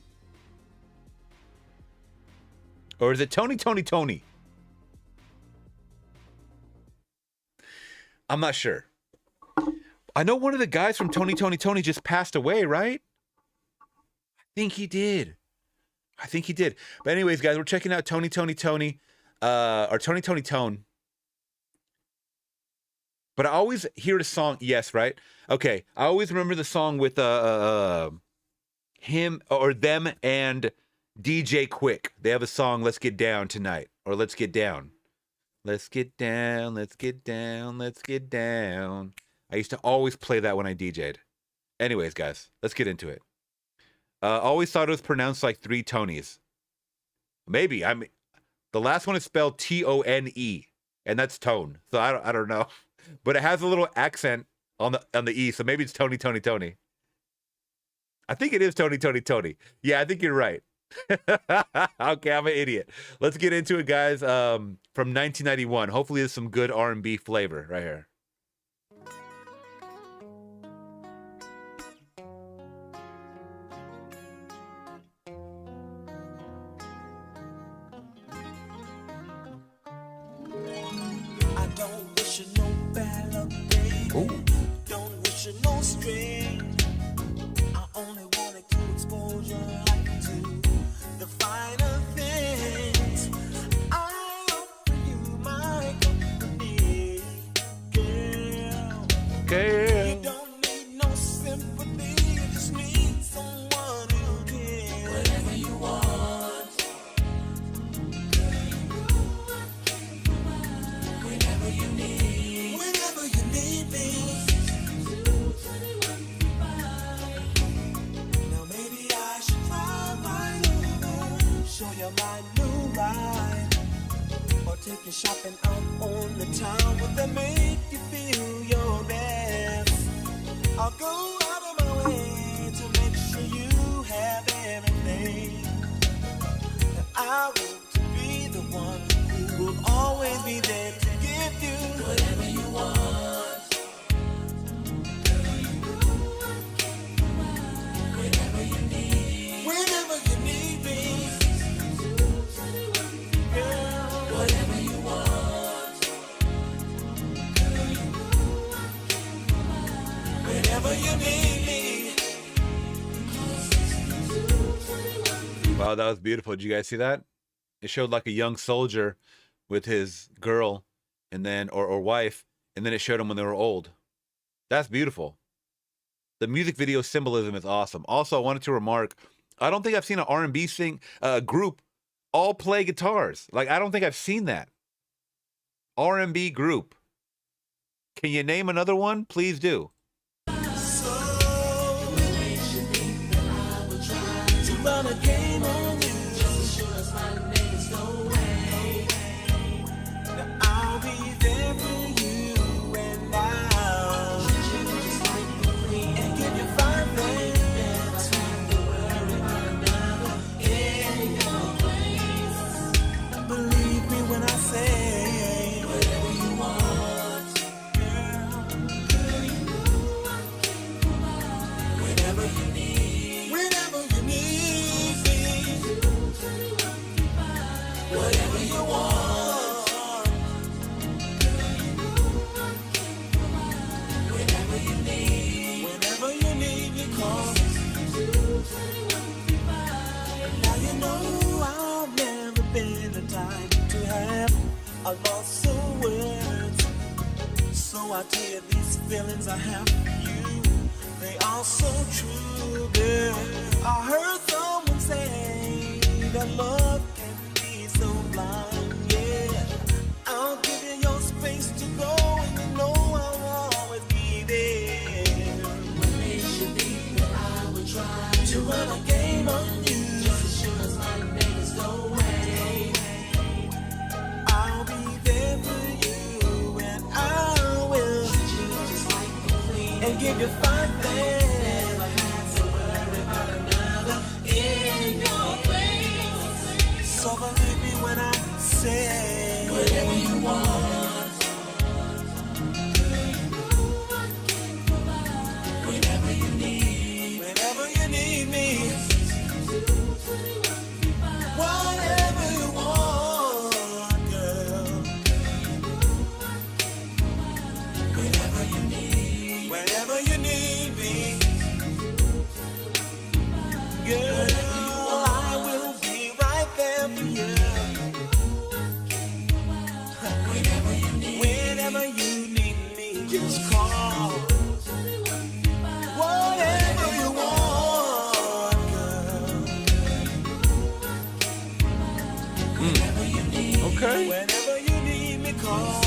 Or is it Tony? I'm not sure. I know one of the guys from Tony just passed away, right? I think he did. But anyways, guys, we're checking out Tony, or Tony Tone. But I always hear the song, yes, right? Okay, I always remember the song with him or them and DJ Quick. They have a song, Let's Get Down Tonight, or Let's Get Down. Let's get down, let's get down, let's get down. I used to always play that when I DJ'd. Anyways, guys, let's get into it. Always thought it was pronounced like 3 Tonys. Maybe. I mean, the last one is spelled Tone, and that's tone. So I don't know, but it has a little accent on the E, so maybe it's Tony. I think it is Tony, Tony, Tony. Yeah, I think you're right. Okay, I'm an idiot. Let's get into it, guys. From 1991. Hopefully there's some good R&B flavor right here. I don't wish you no bad luck, baby. Ooh. Don't wish you no strain. I only wanted to expose your life to the finer things. I offer you my company, girl. Okay. You don't need no sympathy, you just need someone who cares. Whatever you want. Whenever you need me. Now maybe I should drive right over, show you my new ride, or take you shopping out on the town. Would that make you feel your best? I'll go out of my way to make sure you have everything. And I want to be the one who will always be there to give you whatever you want. Whenever you need me, girl, whatever you want. Whenever you need me. Wow, that was beautiful. Did you guys see that? It showed like a young soldier with his girl and then or wife, and then it showed them when they were old. That's beautiful. The music video symbolism is awesome. Also, I wanted to remark, I don't think I've seen an R&B group all play guitars. Like, I don't think I've seen that. R&B group. Can you name another one? Please do. So, to run a game on you. Now I'll be there for you, and I'll and give you 5 minutes. Believe me when I say whatever you want, girl. Whenever you need me, whatever you want, whenever you need me, call. Now you know I've never been the type to have a loss of words, so I tell you these feelings I have for you, they are so true, girl. I heard someone say that love can be so blind, yeah. I'll give you your space to go, and you know I'll always be there. When they should be that I would try to run a game on you, just as sure as my name go away. I'll be there for you, and I will treat you just like a queen, and give you 5 things. Never had to worry about another in your place. So believe me when I say whatever you want. Whenever you need me. Whatever you want, girl. Whenever you need me. Girl, I will be right there for you. Whenever you need me, just call. Whatever you want, girl. Okay. Whenever you need me, call.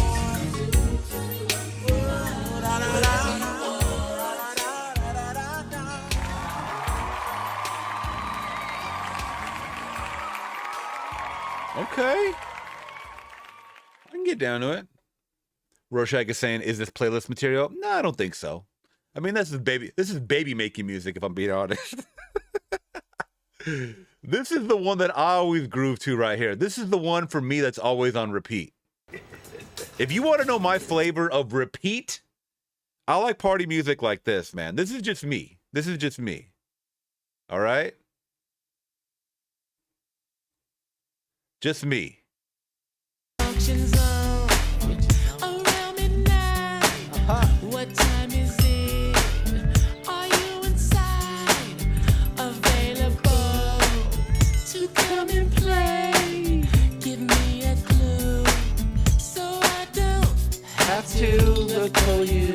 Okay. I can get down to it. Rorschach is saying, is this playlist material? No, I don't think so. I mean, this is baby making music, if I'm being honest. This is the one that I always groove to right here. This is the one for me that's always on repeat. If you want to know my flavor of repeat, I like party music like this, man. This is just me. This is just me. All right? Just me. What time is it? Are you inside? Available to come and play? Give me a clue so I don't have to look for you.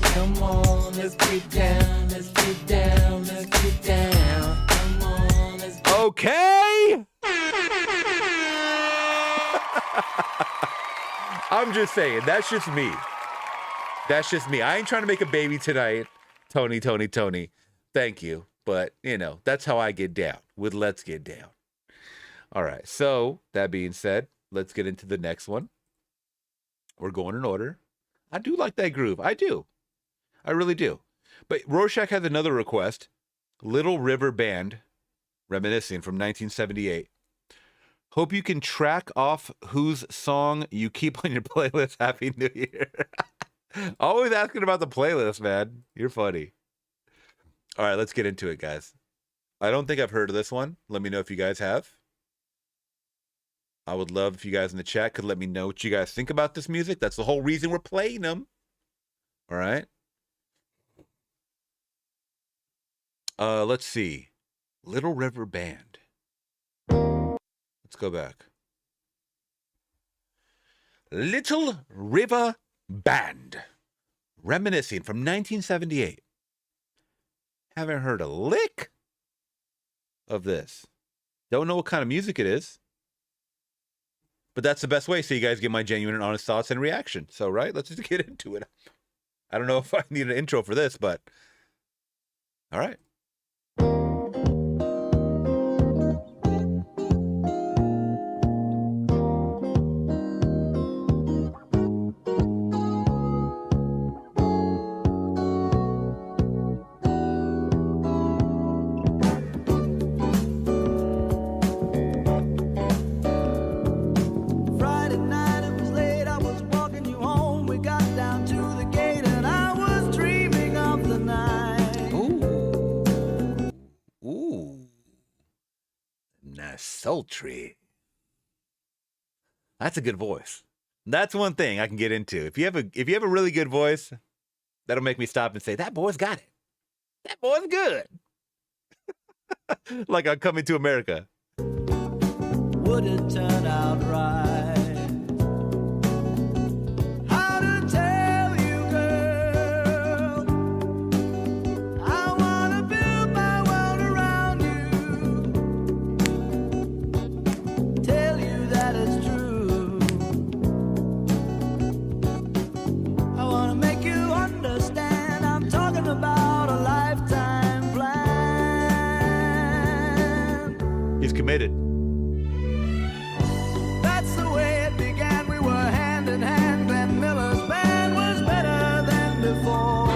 Come on, let's get down, let's get down, let's get down. Come on, let's get Okay. I'm just saying, that's just me. That's just me. I ain't trying to make a baby tonight. Tony. Thank you. But, you know, that's how I get down with Let's Get Down. All right. So, that being said, let's get into the next one. We're going in order. I do like that groove. I do. I really do. But Rorschach has another request. Little River Band, reminiscing from 1978. Hope you can track off whose song you keep on your playlist. Happy New Year. Always asking about the playlist, man. You're funny. All right, let's get into it, guys. I don't think I've heard of this one. Let me know if you guys have. I would love if you guys in the chat could let me know what you guys think about this music. That's the whole reason we're playing them. All right. Let's see. Little River Band. Let's go back. Little River Band, reminiscing from 1978. Haven't heard a lick of this. Don't know what kind of music it is. But that's the best way so you guys get my genuine and honest thoughts and reaction. So, right, let's just get into it. I don't know if I need an intro for this, but all right. Sultry. That's a good voice. That's one thing I can get into. If you have a really good voice, that'll make me stop and say, that boy's got it. That boy's good. Like on Coming to America. Would it turn out right? How to tell you, girl? I wanna build my world around you. Tell you that it's true. I wanna make you understand. I'm talking about a lifetime plan. He's committed. That's the way it began. We were hand in hand. Glenn Miller's band was better than before.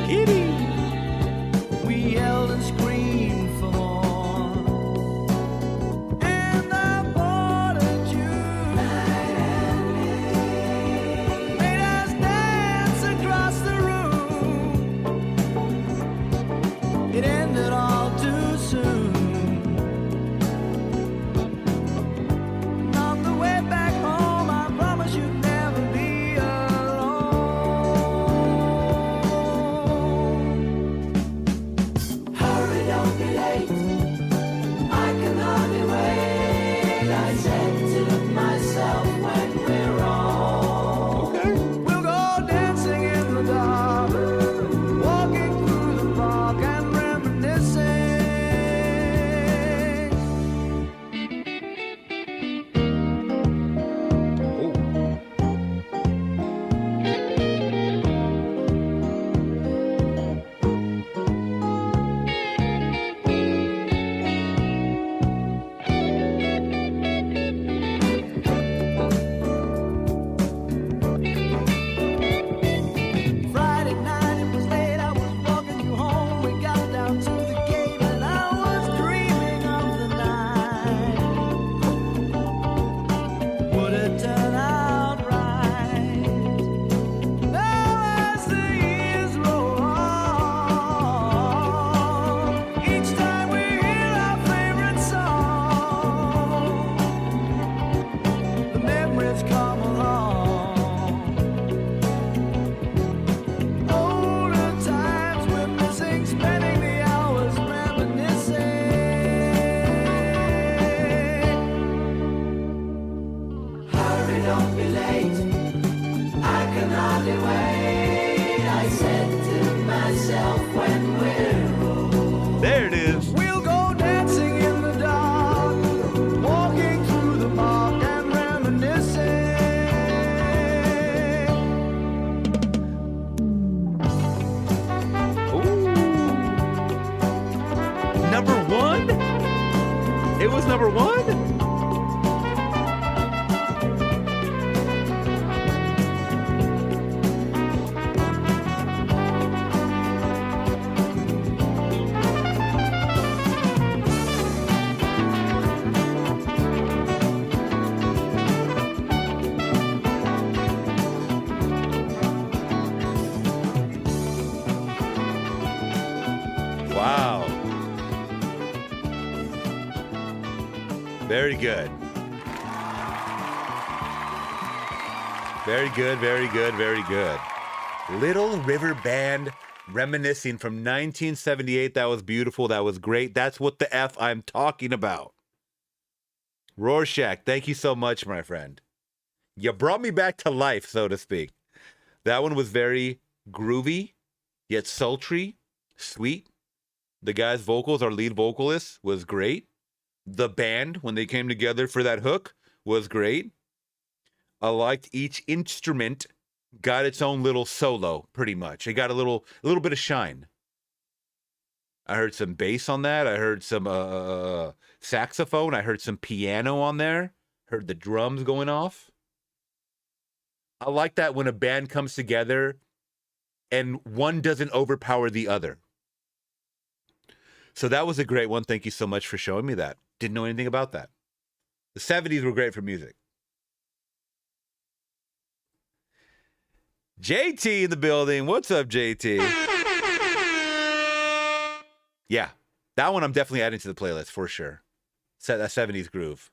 Kitty. We yelled and screamed for more. And I boarded you. Night and day. Made us dance across the room. It ended all too soon. number one? It was number one? Wow. Very good. Very good, very good, very good. Little River Band reminiscing from 1978. That was beautiful. That was great. That's what the F I'm talking about. Rorschach, thank you so much, my friend. You brought me back to life, so to speak. That one was very groovy, yet sultry, sweet. The guy's vocals, our lead vocalist, was great. The band, when they came together for that hook, was great. I liked each instrument got its own little solo, pretty much. It got a little bit of shine. I heard some bass on that. I heard some saxophone. I heard some piano on there. Heard the drums going off. I like that when a band comes together and one doesn't overpower the other. So that was a great one. Thank you so much for showing me that. Didn't know anything about that. The 70s were great for music. JT in the building. What's up, JT? Yeah, that one I'm definitely adding to the playlist for sure. That 70s groove.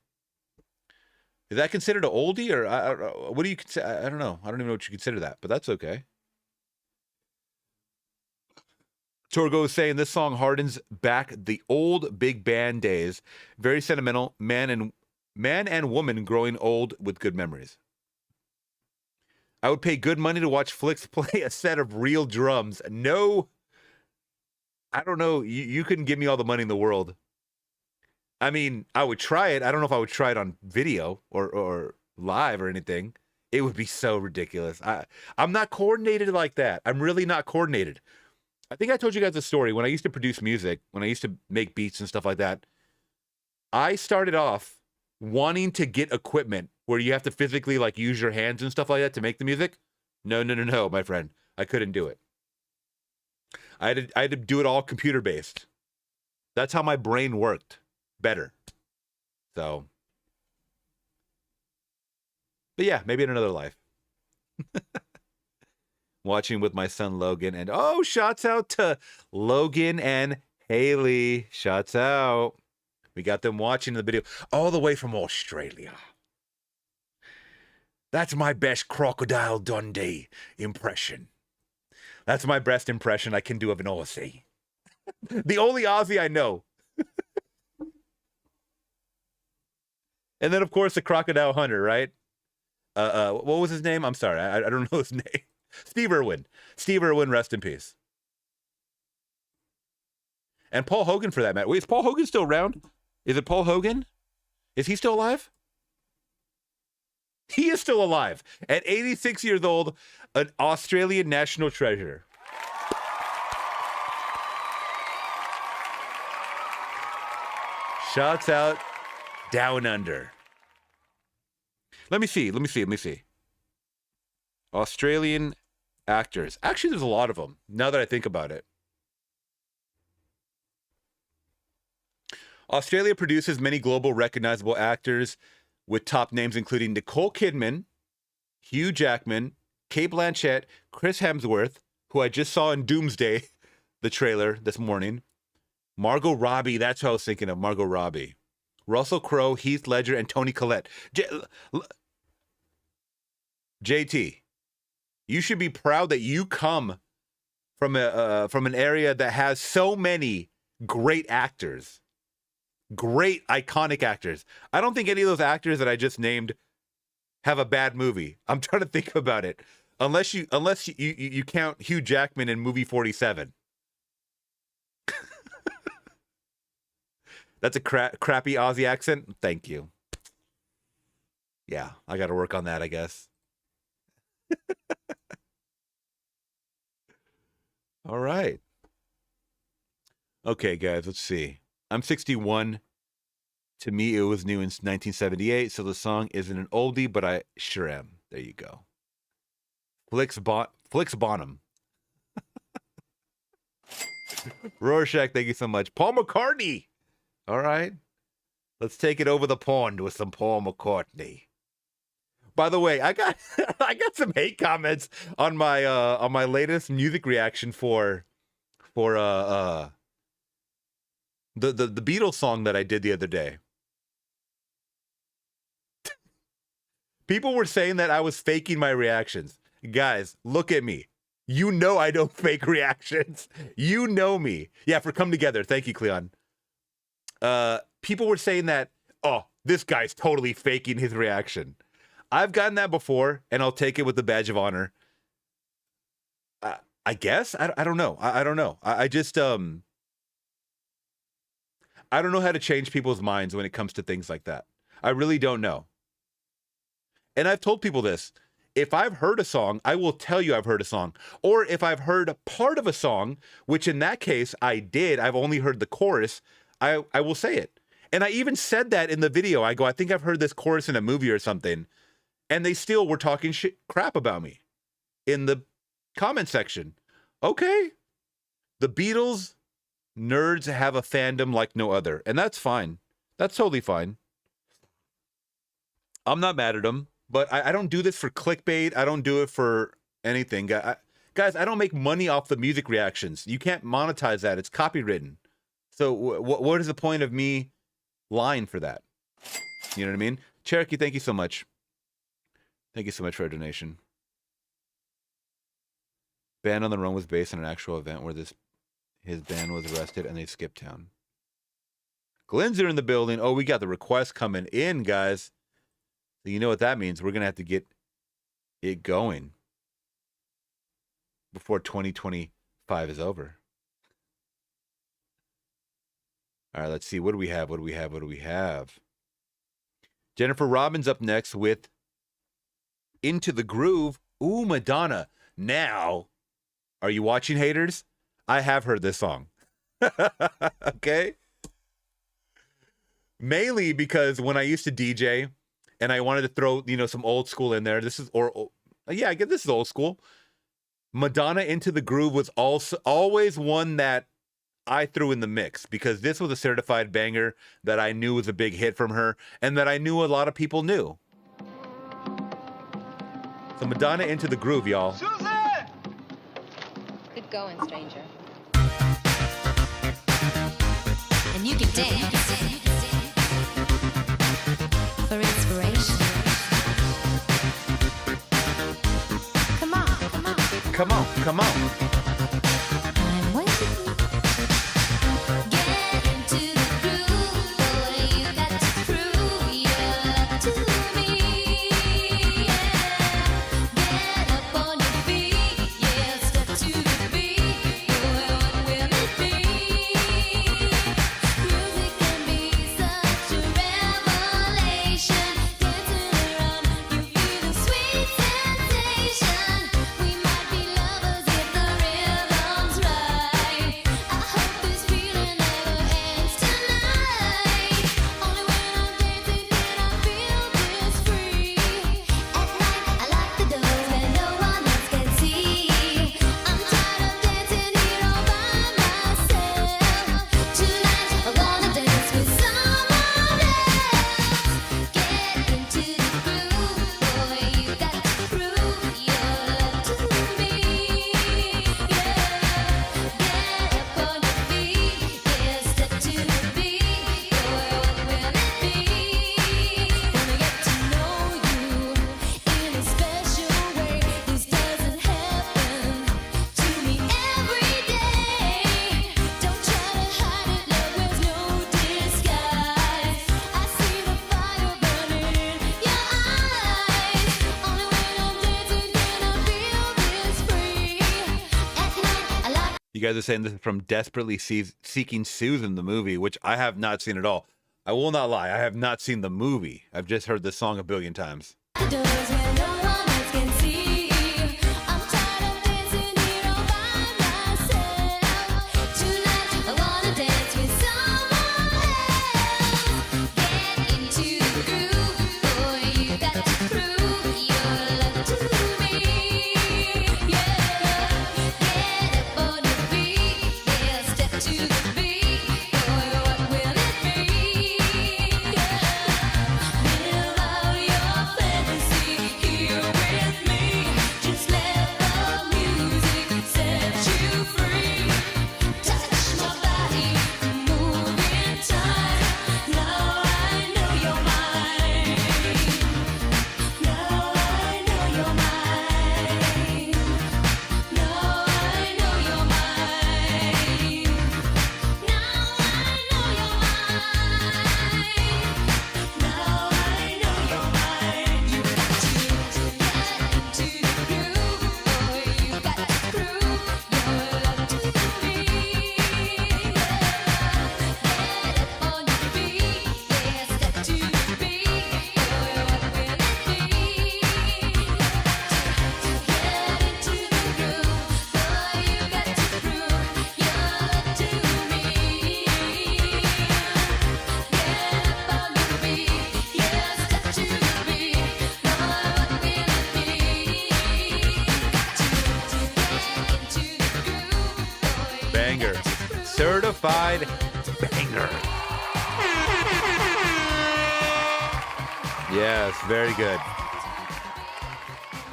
Is that considered an oldie or what do you consider? I don't know. I don't even know what you consider that, but that's okay. Torgo is saying this song hardens back the old big band days. Very sentimental. Man and woman growing old with good memories. I would pay good money to watch Flix play a set of real drums. No, I don't know. You couldn't give me all the money in the world. I mean, I would try it. I don't know if I would try it on video or live or anything. It would be so ridiculous. I'm not coordinated like that. I'm really not coordinated. I think I told you guys a story. When I used to produce music, when I used to make beats and stuff like that, I started off wanting to get equipment where you have to physically like use your hands and stuff like that to make the music. No, my friend. I couldn't do it. I had to do it all computer based. That's how my brain worked better. So, but yeah, maybe in another life. Watching with my son Logan, and oh, shouts out to Logan and Haley. Shouts out. We got them watching the video all the way from Australia. That's my best Crocodile Dundee impression. That's my best impression I can do of an Aussie. The only Aussie I know. And then, of course, the Crocodile Hunter, right? What was his name? I'm sorry. I don't know his name. Steve Irwin. Steve Irwin, rest in peace. And Paul Hogan, for that matter. Wait, is Paul Hogan still around? Is it Paul Hogan? Is he still alive? He is still alive. At 86 years old, an Australian national treasure. Shouts out down under. Let me see. Australian actors. Actually, there's a lot of them, now that I think about it. Australia produces many global recognizable actors with top names including Nicole Kidman, Hugh Jackman, Cate Blanchett, Chris Hemsworth, who I just saw in Doomsday, the trailer this morning. Margot Robbie, that's who I was thinking of, Margot Robbie. Russell Crowe, Heath Ledger, and Toni Collette. JT, you should be proud that you come from an area that has so many great actors. Great, iconic actors. I don't think any of those actors that I just named have a bad movie. I'm trying to think about it. Unless you count Hugh Jackman in movie 47. That's a crappy Aussie accent. Thank you. Yeah, I got to work on that, I guess. All right. Okay, guys, let's see. I'm 61. To me, it was new in 1978, so the song isn't an oldie, but I sure am. There you go. Flix Bonham. Rorschach, thank you so much. Paul McCartney. All right. Let's take it over the pond with some Paul McCartney. By the way, I got some hate comments on my latest music reaction for the Beatles song that I did the other day. People were saying that I was faking my reactions. Guys, look at me. You know I don't fake reactions. You know me. Yeah, for Come Together. Thank you, Cleon. People were saying that, oh, this guy's totally faking his reaction. I've gotten that before, and I'll take it with the badge of honor. I guess? I don't know. I don't know. I just, I don't know how to change people's minds when it comes to things like that. I really don't know. And I've told people this. If I've heard a song, I will tell you I've heard a song. Or if I've heard a part of a song, which in that case I did, I've only heard the chorus, I will say it. And I even said that in the video. I go, I think I've heard this chorus in a movie or something. And they still were talking crap about me in the comment section. Okay. The Beatles nerds have a fandom like no other. And that's fine. That's totally fine. I'm not mad at them. But I don't do this for clickbait. I don't do it for anything. Guys, I don't make money off the music reactions. You can't monetize that. It's copywritten. So what is the point of me lying for that? You know what I mean? Cherokee, thank you so much. Thank you so much for a donation. Band on the Run was based on an actual event where his band was arrested and they skipped town. Glenn's in the building. Oh, we got the request coming in, guys. So you know what that means. We're going to have to get it going before 2025 is over. All right, let's see. What do we have? Jennifer Robbins up next with Into the Groove. Ooh, Madonna. Now, are you watching, haters? I have heard this song. Okay? Mainly because when I used to DJ, and I wanted to throw, some old school in there. I guess this is old school. Madonna Into the Groove was also always one that I threw in the mix because this was a certified banger that I knew was a big hit from her and that I knew a lot of people knew. So Madonna Into the Groove, y'all. Susan! Good going, stranger. And you can dance for inspiration. Come on, come on. Come on, come on. I'm waiting. Get into the groove, boy. You got to prove your love to me. Yeah. Get up on your feet, yeah. Step to the beat, boy. What will it be? Music can be such a revelation. Dancing around, you feel a sweet sensation. We might be lovers if the rhythm's right. I hope this feeling never ends tonight. Only when I'm dancing can I feel this free. At night I lock the doors where no one else can see. I'm tired of dancing here all by myself. Tonight I wanna dance with someone else. Get into the groove, boy. You got to prove your love to me. Yeah. Get up on your feet, yeah. Step to the beat, boy. What will it be? Wanna get to know you in a special way. This doesn't happen to me every day. Don't try to hide it, love wears no disguise. I see the fire burning in your eyes. Only when I'm dancing can I feel this free. At night I like. You guys are saying this is from Desperately Seeking Susan, the movie, which I have not seen at all. I will not lie. I have not seen the movie. I've just heard this song a billion times. The doors where no one else can see. I'm tired of dancing here all by myself. Tonight I wanna dance with someone certified banger. Yes, very good.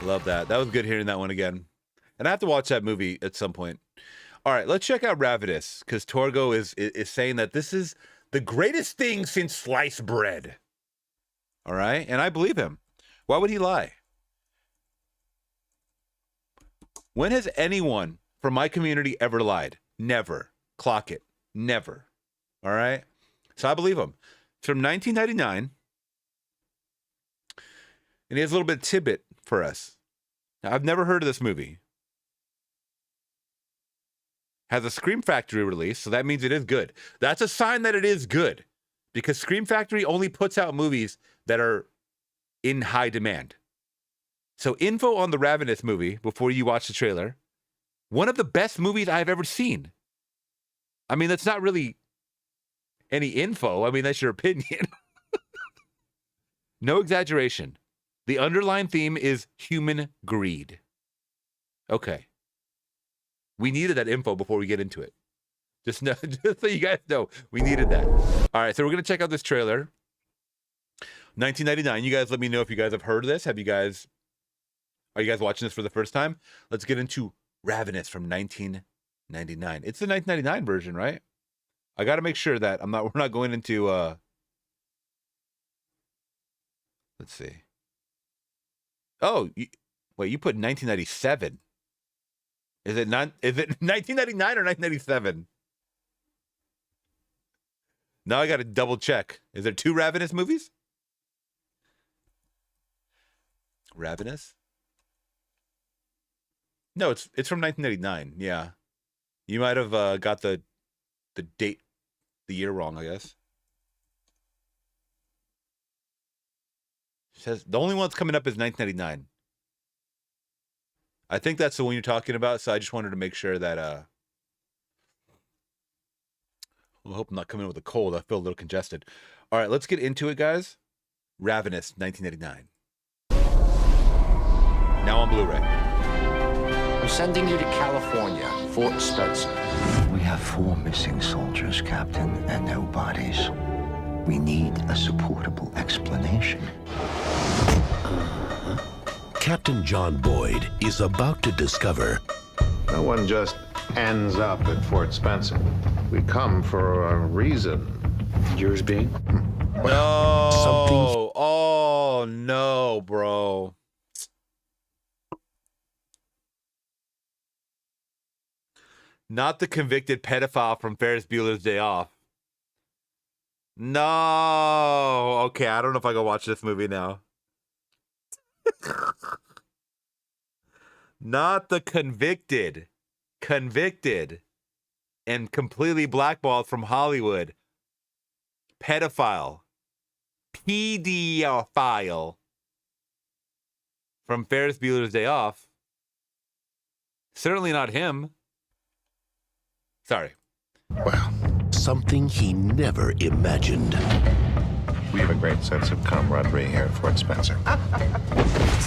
Love that. That was good hearing that one again. And I have to watch that movie at some point. All right, let's check out Ravenous, because Torgo is saying that this is the greatest thing since sliced bread. All right, and I believe him. Why would he lie? When has anyone from my community ever lied? Never. Clock it. Never. All right? So I believe him. It's from 1999. And he has a little bit of tidbit for us. Now, I've never heard of this movie. Has a Scream Factory release, so that means it is good. That's a sign that it is good, because Scream Factory only puts out movies that are in high demand. So info on the Ravenous movie before you watch the trailer. One of the best movies I've ever seen. I mean, that's not really any info. I mean, that's your opinion. No exaggeration. The underlying theme is human greed. Okay. We needed that info before we get into it. Just so you guys know, we needed that. All right, so we're going to check out this trailer. 1999. You guys let me know if you guys have heard of this. Are you guys watching this for the first time? Let's get into Ravenous from 1999. It's the 1999 version, right? I got to make sure that we're not going into let's see. Oh, wait, you put 1997. Is it 1999 or 1997? Now I got to double check. Is there two Ravenous movies? Ravenous? No, it's from 1999. Yeah. You might have got the date, the year wrong, I guess. It says the only one that's coming up is 1999. I think that's the one you're talking about, so I just wanted to make sure that I hope I'm not coming in with a cold. I feel a little congested. All right, let's get into it, guys. Ravenous, 1989. Now on Blu-ray. I'm sending you to California, Fort Spencer. We have 4 missing soldiers, Captain, and no bodies. We need a supportable explanation. Captain John Boyd is about to discover no one just ends up at Fort Spencer. We come for a reason. yours being No. something. Oh, no, bro. Not the convicted pedophile from Ferris Bueller's Day Off. No. Okay, I don't know if I can watch this movie now. Not the convicted, and completely blackballed from Hollywood pedophile, pedophile from Ferris Bueller's Day Off. Certainly not him. Sorry. Well, something he never imagined. We have a great sense of camaraderie here at Fort Spencer.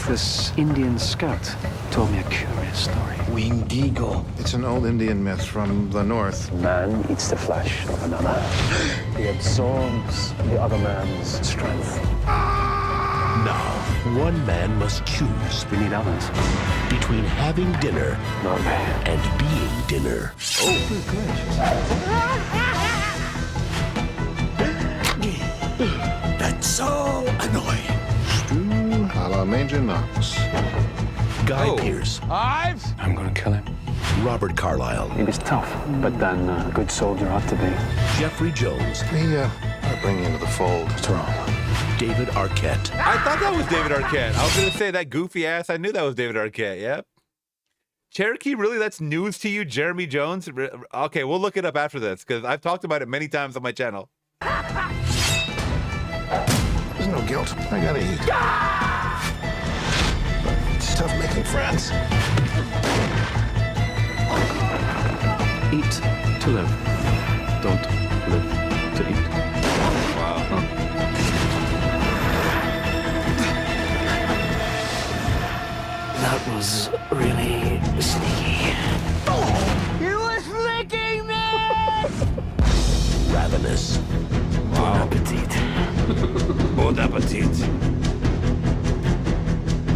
This Indian scout told me a curious story. Winged eagle. It's an old Indian myth from the north. Man eats the flesh of another. He absorbs the other man's strength. Now, one man must choose We need others. between having dinner Not me. and being dinner. That's so annoying. Stew a la Major Knox. Guy Pearce, I'm gonna kill him. Robert Carlyle, He was tough, but then a good soldier ought to be. Jeffrey Jones, We bring you into the fold. What's wrong? David Arquette, I thought that was David Arquette. I was going to say that goofy ass. I knew that was David Arquette. Yep. Cherokee, really? That's news to you? Jeremy Jones? Okay, we'll look it up after this because I've talked about it many times on my channel. There's no guilt. I gotta eat. It's tough making friends. Eat to live. Don't live to eat. That was really sneaky. He was licking me! Bon appetit.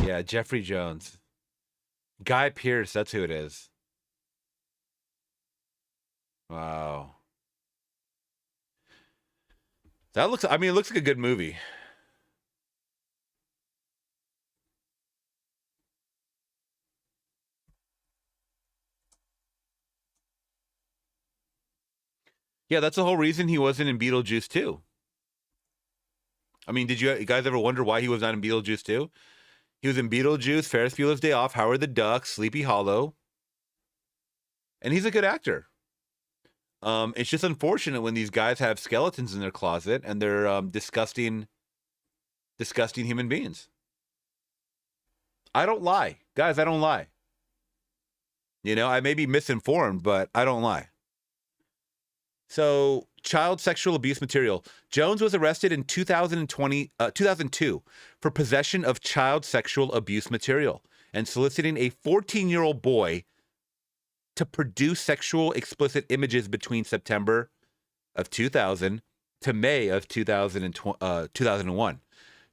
Yeah, Jeffrey Jones. Guy Pearce, that's who it is. Wow. That looks, I mean, it looks like a good movie. Yeah, that's the whole reason he wasn't in Beetlejuice 2. I mean, did you guys ever wonder why he was not in Beetlejuice 2? He was in Beetlejuice, Ferris Bueller's Day Off, Howard the Duck, Sleepy Hollow. And he's a good actor. It's just unfortunate when these guys have skeletons in their closet and they're disgusting human beings. I don't lie. Guys, I don't lie. You know, I may be misinformed, but I don't lie. So, child sexual abuse material. Jones was arrested in 2002 for possession of child sexual abuse material and soliciting a 14-year-old boy to produce sexual explicit images between September of 2000 to May of 2001.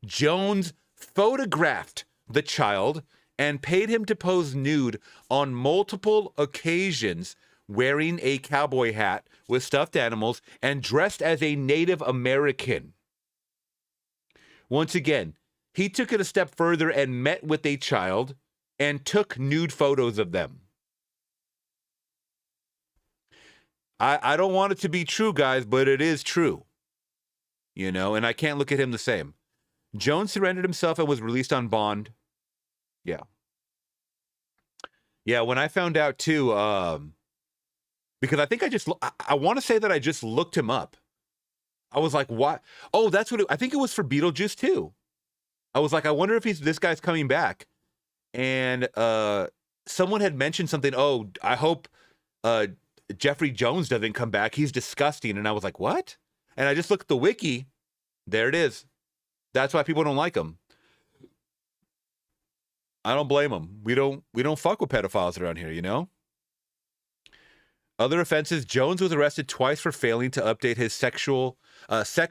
Jones photographed the child and paid him to pose nude on multiple occasions, wearing a cowboy hat with stuffed animals and dressed as a Native American. Once again, he took it a step further and met with a child and took nude photos of them. I don't want it to be true, guys, but it is true. You know, and I can't look at him the same. Jones surrendered himself and was released on bond. Yeah. Yeah, when I found out too, because I think I want to say that I just looked him up. I was like, what? Oh, that's what I think it was for Beetlejuice too. I was like, I wonder if this guy's coming back. And someone had mentioned something, oh, I hope Jeffrey Jones doesn't come back. He's disgusting. And I was like, what? And I just looked at the wiki. There it is. That's why people don't like him. I don't blame him. We don't fuck with pedophiles around here, you know? Other offenses, Jones was arrested twice for failing to update his sex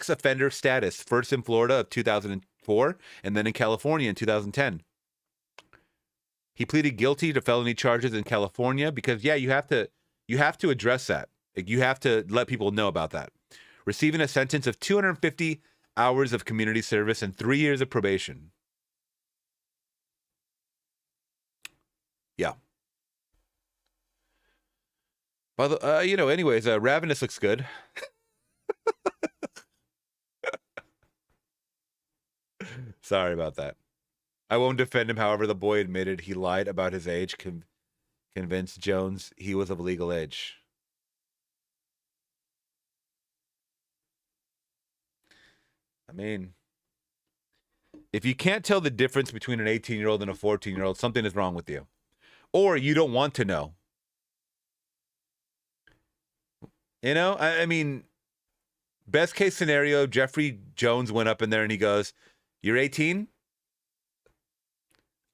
offender status, first in Florida of 2004 and then in California in 2010. He pleaded guilty to felony charges in California because, yeah, you have to address that. You have to let people know about that. Receiving a sentence of 250 hours of community service and 3 years of probation. Yeah. By the, anyways, Ravenous looks good. Sorry about that. I won't defend him. However, the boy admitted he lied about his age, convinced Jones he was of legal age. I mean, if you can't tell the difference between an 18-year-old and a 14-year-old, something is wrong with you. Or you don't want to know. You know, I mean, best case scenario, Jeffrey Jones went up in there and he goes, "You're 18?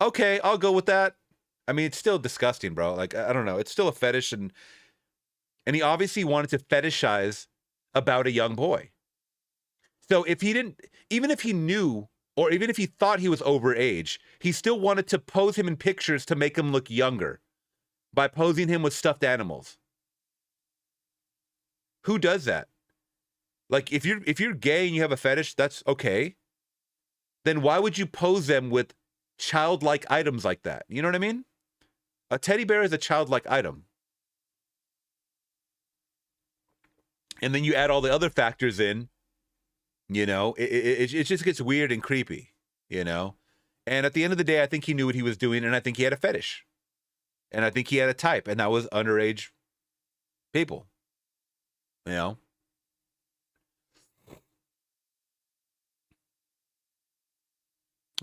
Okay, I'll go with that." I mean, it's still disgusting, bro. Like, I don't know. It's still a fetish. And he obviously wanted to fetishize about a young boy. So if he didn't, even if he knew, or even if he thought he was overage, he still wanted to pose him in pictures to make him look younger by posing him with stuffed animals. Who does that? Like, if you're gay and you have a fetish, that's okay. Then why would you pose them with childlike items like that? You know what I mean? A teddy bear is a childlike item. And then you add all the other factors in, you know, it just gets weird and creepy, you know? And at the end of the day, I think he knew what he was doing, and I think he had a fetish. And I think he had a type, and that was underage people, you know?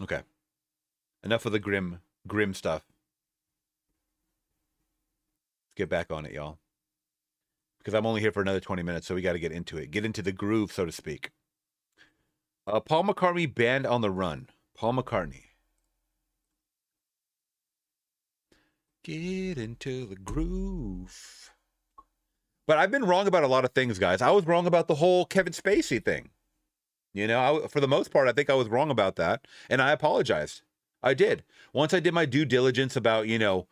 Okay. Enough of the grim stuff. Let's get back on it, y'all. Because I'm only here for another 20 minutes, so we got to get into it. Get into the groove, so to speak. Paul McCartney banned on the run. Paul McCartney. Get into the groove. But I've been wrong about a lot of things, guys. I was wrong about the whole Kevin Spacey thing. You know, for the most part, I think I was wrong about that, and I apologized. I did. Once I did my due diligence about, you know,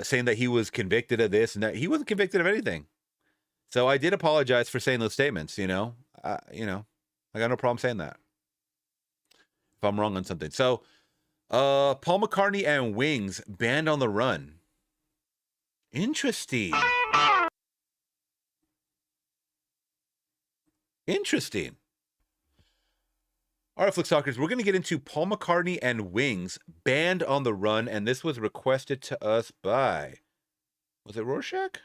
saying that he was convicted of this and that. He wasn't convicted of anything. So I did apologize for saying those statements, you know. I got no problem saying that if I'm wrong on something. So Paul McCartney and Wings, Band on the Run. Interesting. Interesting. All right, Flix Talkers, we're going to get into Paul McCartney and Wings, Band on the Run, and this was requested to us by, was it Rorschach?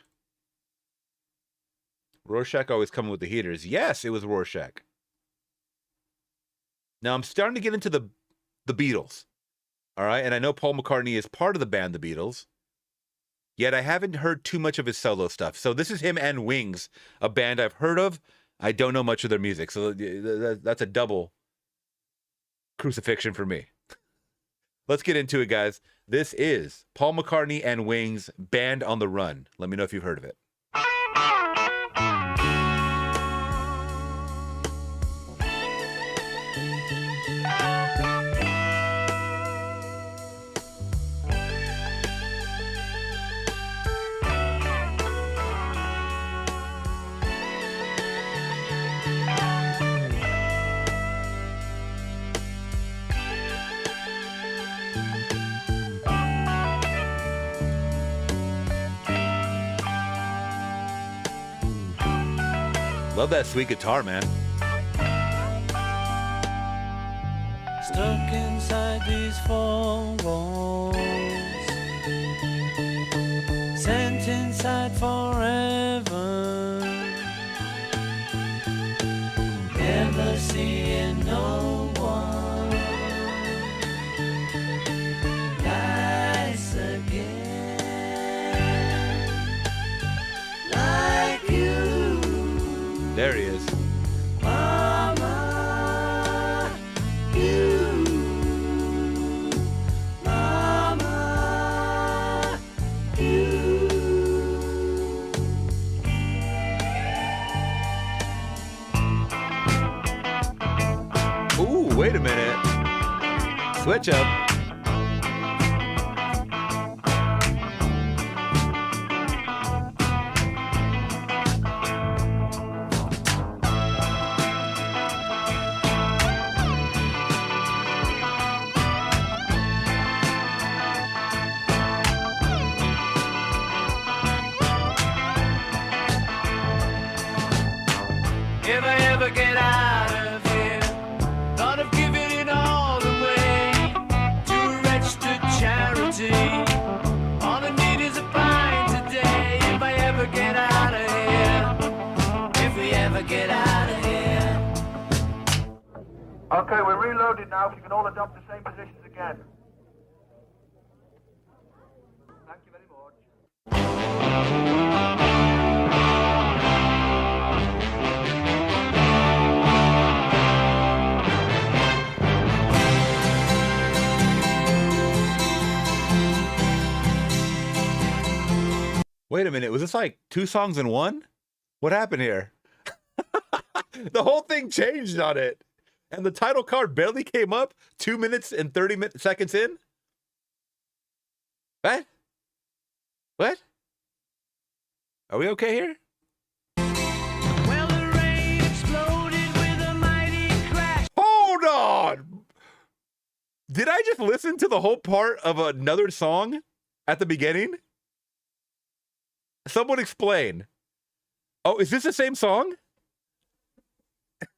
Rorschach always coming with the heaters. Yes, it was Rorschach. Now, I'm starting to get into the Beatles, all right? And I know Paul McCartney is part of the band The Beatles, yet I haven't heard too much of his solo stuff. So this is him and Wings, a band I've heard of. I don't know much of their music, so that's a double crucifixion for me. Let's get into it, guys. This is Paul McCartney and Wings, Band on the Run. Let me know if you've heard of it. Love that sweet guitar, man. Stuck inside these four walls, sent inside forever, never seeing no one nice again like you. There he is. Mama, you. Mama, you. Ooh, wait a minute. Switch up. If I ever get out of here, thought of giving it all away to a registered charity. All I need is a pint today. If I ever get out of here, if we ever get out of here. Okay, we're reloaded now. If you can all adopt the same positions again. Thank you very much. Wait a minute. Was this like 2 songs in one? What happened here? The whole thing changed on it. And the title card barely came up 2 minutes and 30 seconds in? What? What? Are we okay here? Well, the rain exploded with a mighty crash. Hold on. Did I just listen to the whole part of another song at the beginning? Someone explain. Oh, is this the same song?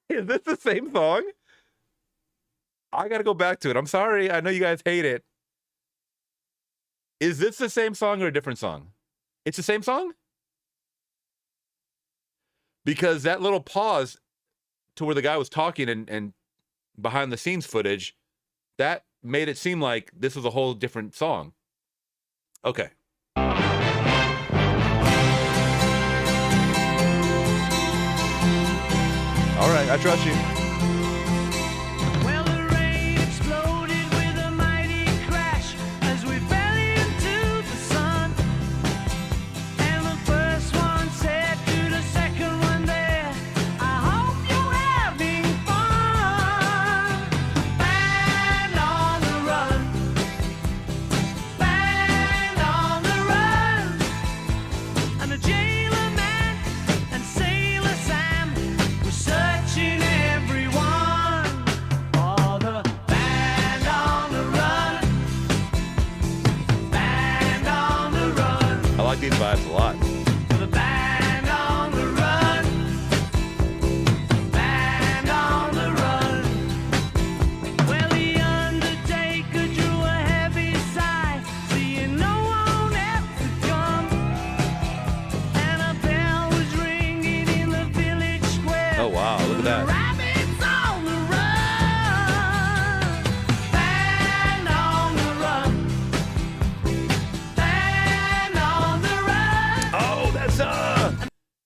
Is this the same song? I gotta go back to it. I'm sorry. I know you guys hate it. Is this the same song or a different song? It's the same song? Because that little pause to where the guy was talking and behind the scenes footage, that made it seem like this was a whole different song. Okay. All right, I trust you. Well, the rain exploded with a mighty crash as we fell into the sun. And the first one said to the second one there, I hope you're having fun.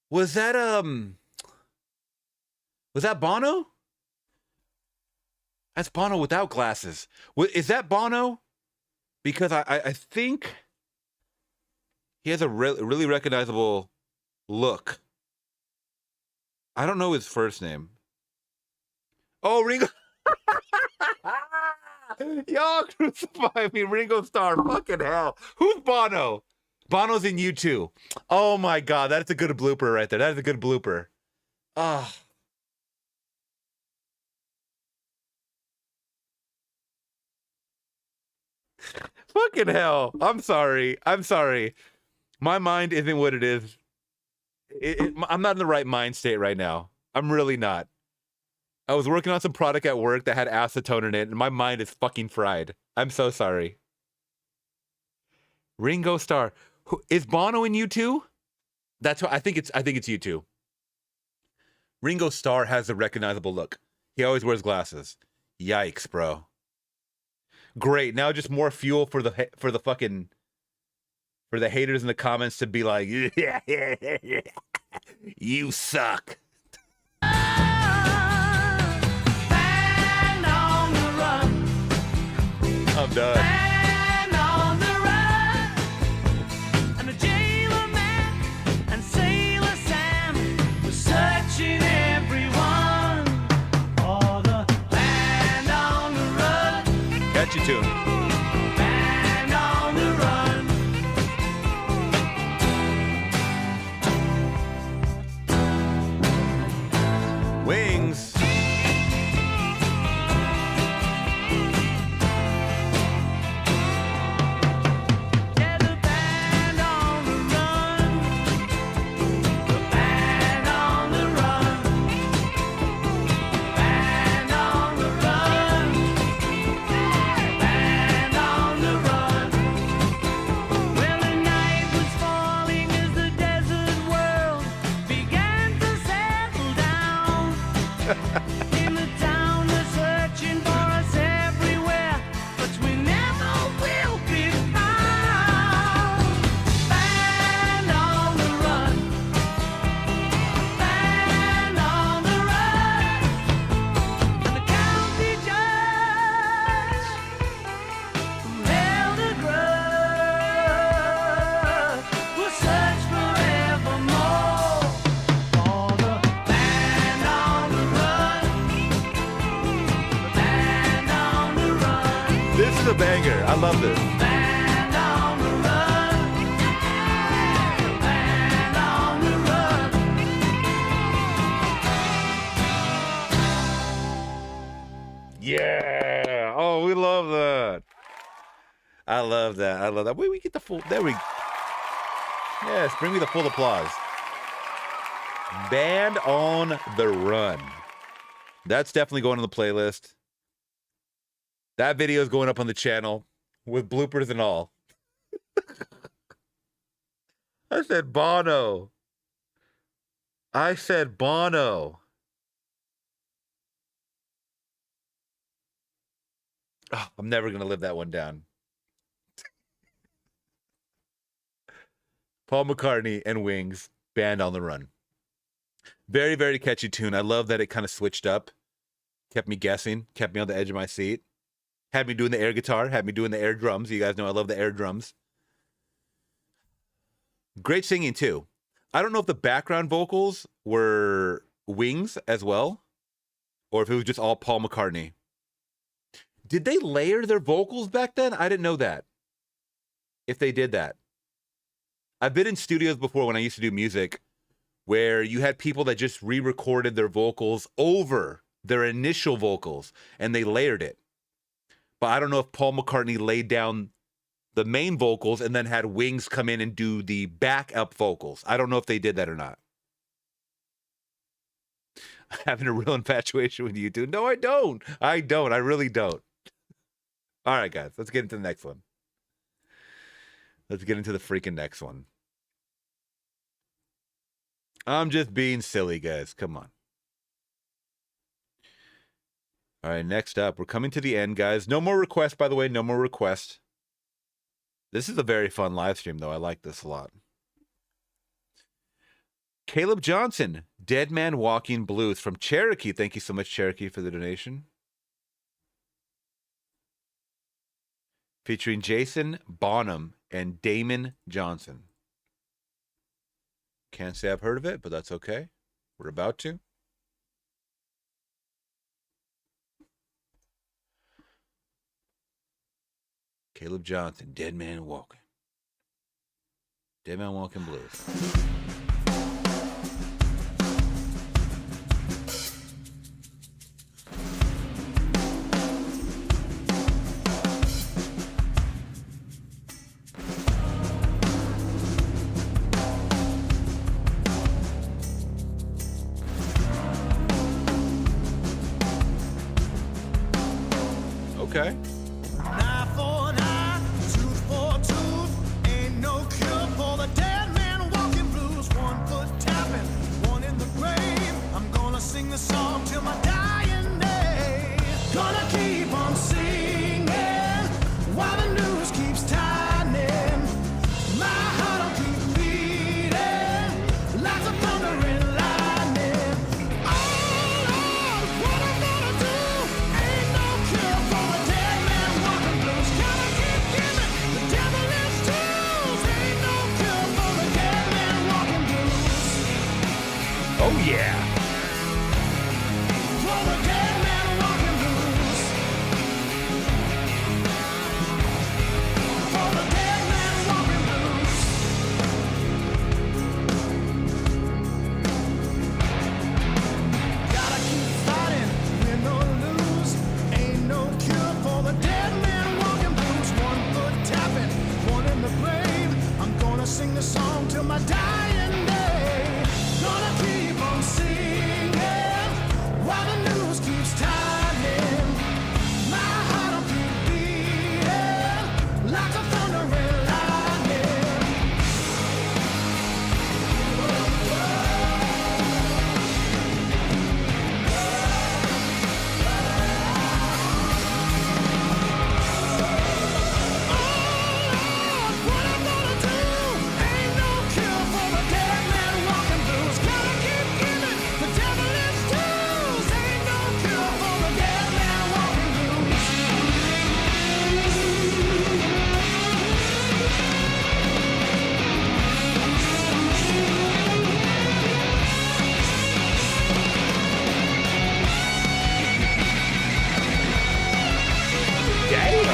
Was that Bono? That's Bono without glasses. Is that Bono? Because I think he has a really recognizable look. I don't know his first name. Oh, Ringo. Y'all crucify me, Ringo Starr. Fucking hell. Who's Bono? Bono's in U2. Oh my God, that's a good blooper right there. That is a good blooper. Ah. Fucking hell. I'm sorry. My mind isn't what it is. I'm not in the right mind state right now. I'm really not. I was working on some product at work that had acetone in it, and my mind is fucking fried. I'm so sorry. Ringo Starr. Is Bono in U2? That's what I think it's U2. Ringo Starr has a recognizable look. He always wears glasses. Yikes, bro. Great. Now just more fuel for the haters in the comments to be like, you suck. I'm done. And on the run, and the jailer man and Sailor Sam were searching everyone for the land on the run. Catchy tune. Land on the run. Wings. In the town, they're searching for us everywhere, but we never will be found. Band on the run, band on the run, and the county judge who held a grudge will search forevermore for the band on the run. This is a banger. I love this. Band on the run. Band on the run. Yeah. Oh, we love that. I love that. Wait, we get the full. There we. Yes, bring me the full applause. Band on the Run. That's definitely going on the playlist. That video is going up on the channel with bloopers and all. I said Bono. Oh, I'm never going to live that one down. Paul McCartney and Wings, Band on the Run. Very, very catchy tune. I love that it kind of switched up. Kept me guessing. Kept me on the edge of my seat. Had me doing the air guitar. Had me doing the air drums. You guys know I love the air drums. Great singing, too. I don't know if the background vocals were Wings as well, or if it was just all Paul McCartney. Did they layer their vocals back then? I didn't know that. If they did that. I've been in studios before when I used to do music where you had people that just re-recorded their vocals over their initial vocals and they layered it. But I don't know if Paul McCartney laid down the main vocals and then had Wings come in and do the backup vocals. I don't know if they did that or not. I'm having a real infatuation with you two. No, I don't. I really don't. All right, guys, let's get into the next one. Let's get into the freaking next one. I'm just being silly, guys. Come on. All right, next up. We're coming to the end, guys. No more requests, by the way. No more requests. This is a very fun live stream, though. I like this a lot. Caleb Johnson, Dead Man Walking Blues from Cherokee. Thank you so much, Cherokee, for the donation. Featuring Jason Bonham and Damon Johnson. Can't say I've heard of it, but that's okay. We're about to. Caleb Johnson, Dead Man Walking. Dead Man Walking Blues. Okay. Eye for an eye, tooth for a tooth. Ain't no cure for the dead man walking blues. 1 foot tapping, 1 in the grave. I'm gonna sing the song till my dying day. Gonna keep on singing while the news keeps tightening. My heart will keep beating like the thunder and lightning. Oh Lord, what I'm gonna do? Ain't no cure for the dead man walking blues. Gotta keep giving the devil his dues. Ain't no cure for the dead man walking blues. Oh, yeah. For the dead man walking blues. For the dead man walking blues. Gotta keep fighting, win or lose. Ain't no cure for the dead man walking blues. 1 foot tapping, 1 in the grave. I'm gonna sing the song till my dying day. Gonna keep on singing while the news keeps tightening. My heart will keep beating like a thunder and lightning. What I'm gonna do? Ain't no cure for the dead man walking blues. Gotta keep giving the devil his dues. Ain't no cure for the dead man walking blues. Damn.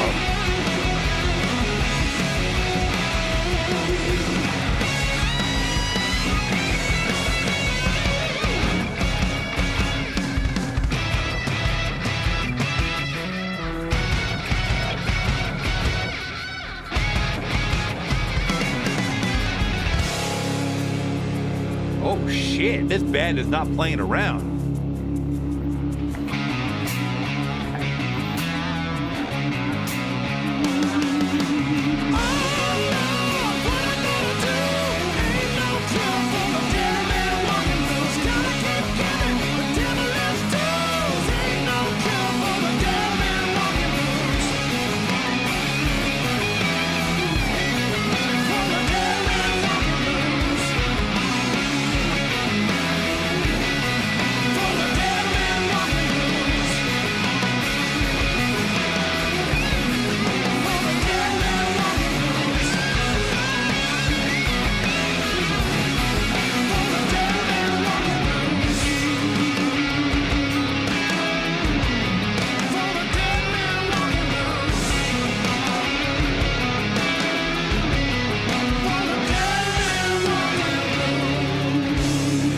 Oh, shit. This band is not playing around.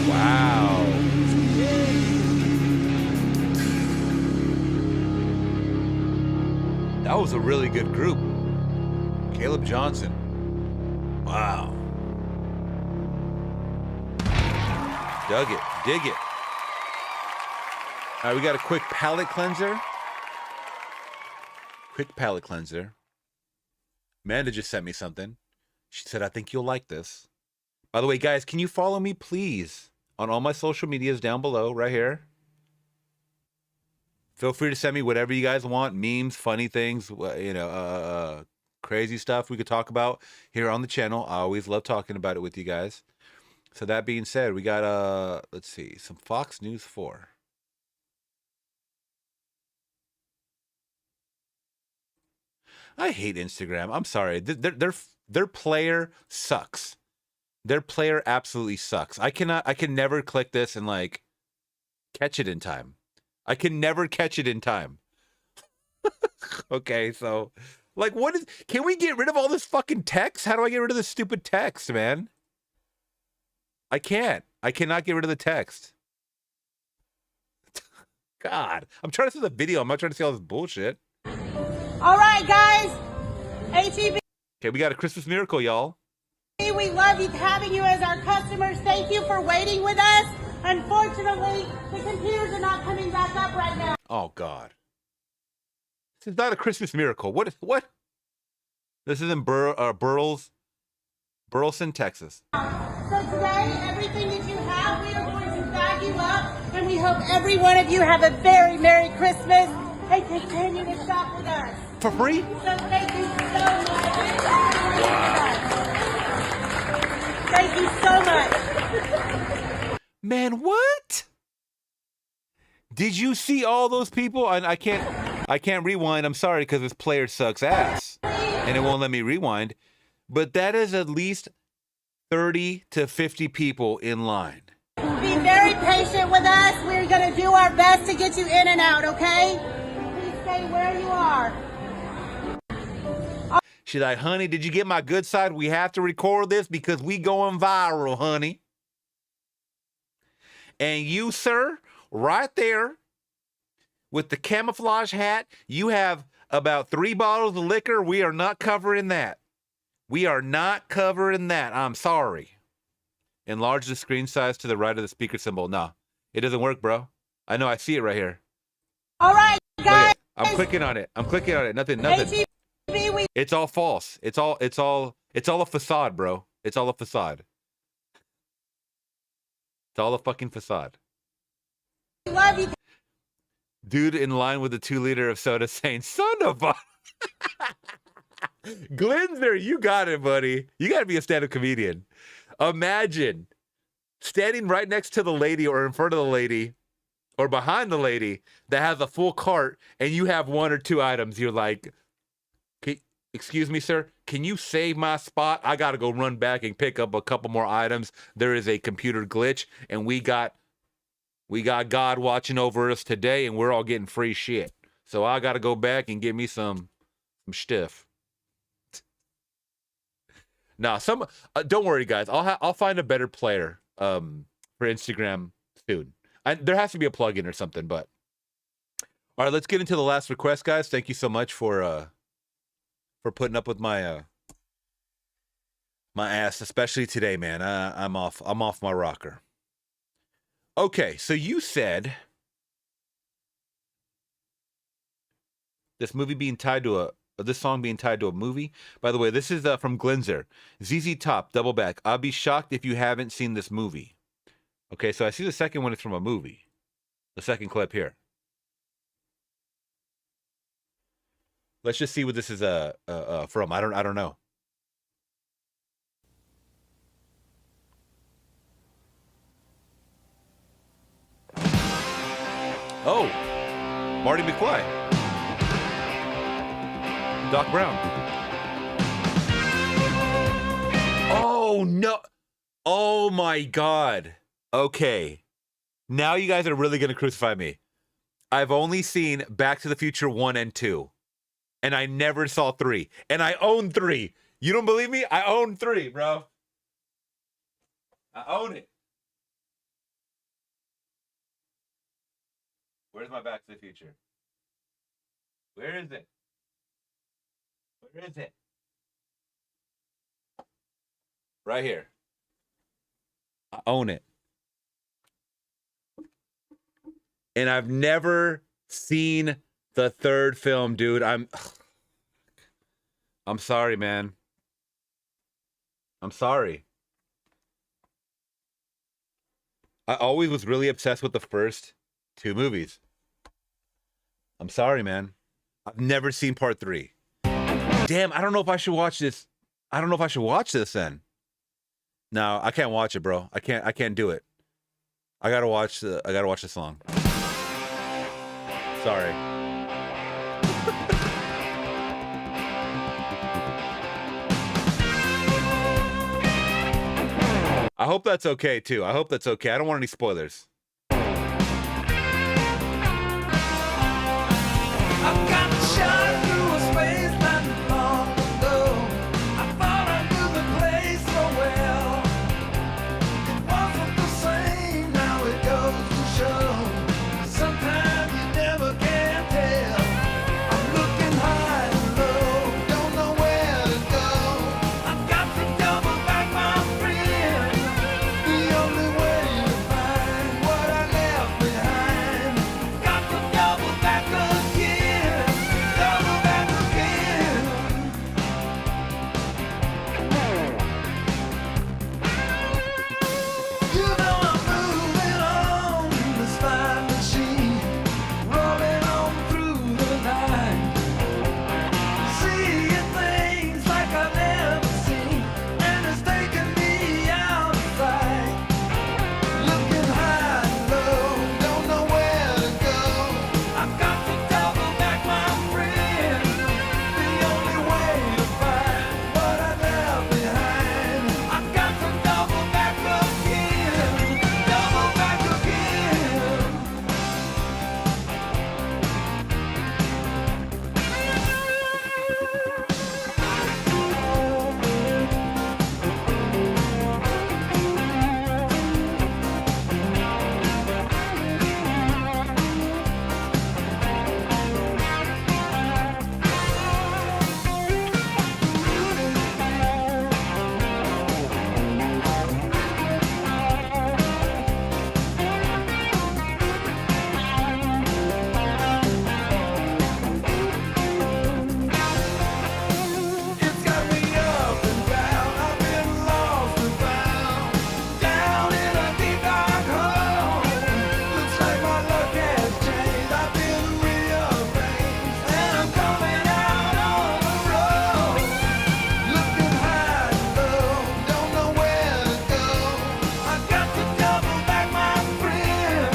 Wow. That was a really good group. Caleb Johnson. Wow. Dug it. Dig it. All right, we got a quick palate cleanser. Quick palate cleanser. Amanda just sent me something. She said, I think you'll like this. By the way, guys, can you follow me, please, on all my social medias down below, right here? Feel free to send me whatever you guys want, memes, funny things, crazy stuff we could talk about here on the channel. I always love talking about it with you guys. So that being said, we got let's see, some Fox News 4. I hate Instagram. I'm sorry. Their player sucks. Their player absolutely sucks. I can never click this and like catch it in time. I can never catch it in time. Okay, so like can we get rid of all this fucking text? How do I get rid of this stupid text, man? I can't. I cannot get rid of the text. God, I'm trying to see the video. I'm not trying to see all this bullshit. All right, guys. HEB, Okay, we got a Christmas miracle, y'all. we love you having you as our customers. Thank you for waiting with us. Unfortunately, the computers are not coming back up right now. Oh God, this is not a Christmas miracle. What? This is in Burleson, Texas. So today, everything that you have, we are going to bag you up, and we hope every one of you have a very Merry Christmas and continue to shop with us. For free? So thank you so much. Thank you so much. Man, what? Did you see all those people? I can't rewind. I'm sorry because this player sucks ass, and it won't let me rewind. But that is at least 30 to 50 people in line. Be very patient with us. We're going to do our best to get you in and out, okay? Please stay where you are. She's like, honey, did you get my good side? We have to record this because we going viral, honey. And you, sir, right there with the camouflage hat, you have about 3 bottles of liquor. We are not covering that. We are not covering that. I'm sorry. Enlarge the screen size to the right of the speaker symbol. No, it doesn't work, bro. I know. I see it right here. All right, guys. I'm clicking on it. Nothing. It's all false. It's all a facade, bro. It's all a facade. It's all a fucking facade. Love you. Dude in line with a 2-liter of soda saying, son of a... Glenzer, you got it, buddy. You got to be a stand-up comedian. Imagine standing right next to the lady or in front of the lady or behind the lady that has a full cart and you have 1 or 2 items. You're like, excuse me, sir, can you save my spot? I got to go run back and pick up a couple more items. There is a computer glitch and we got God watching over us today and we're all getting free shit. So I got to go back and get me some stuff. Nah, don't worry, guys. I'll find a better player for Instagram soon. There has to be a plugin or something, but all right, let's get into the last request, guys. Thank you so much for putting up with my ass, especially today, man. I'm off my rocker. Okay, so you said this song being tied to a movie. By the way, this is from Glenzer. ZZ Top, Double Back. I'll be shocked if you haven't seen this movie. Okay, so I see the second one is from a movie. The second clip here. Let's just see what this is from. I don't know. Oh, Marty McFly. Doc Brown. Oh, no. Oh, my God. Okay. Now you guys are really going to crucify me. I've only seen Back to the Future 1 and 2. And I never saw 3. And I own 3. You don't believe me? I own 3, bro. I own it. Where's my Back to the Future? Where is it? Where is it? Right here. I own it. And I've never seen the third film, dude. I'm sorry, man. I'm sorry. I always was really obsessed with the first 2 movies. I'm sorry, man. I've never seen part 3. Damn, I don't know if I should watch this. I don't know if I should watch this then. No, I can't watch it, bro. I can't do it. I gotta watch the song. Sorry. I hope that's okay too. I hope that's okay. I don't want any spoilers. I've got shot through a space not long ago. I thought I knew the place so well. It wasn't the same, now it goes to show. Sometimes you never can tell. I'm looking high and low, don't know where to go. I've got to double back, my friend. The only way to find what I left behind. Got to double back again, double back again. You know I'm moving on this fine machine, rolling on through the night, seeing things like I've never seen, and it's taking me out of sight. Looking high and low, don't know where to go. I've got to double back, my friend. The only way to find what I left behind. I've got to double back again, double back again. It's got me up and down. I've been lost and found, down in a deep dark hole. Looks like my luck has changed. I've been rearranged, and I'm coming out on the road. Looking high and low, don't know where to go. I've got to double back, my friend.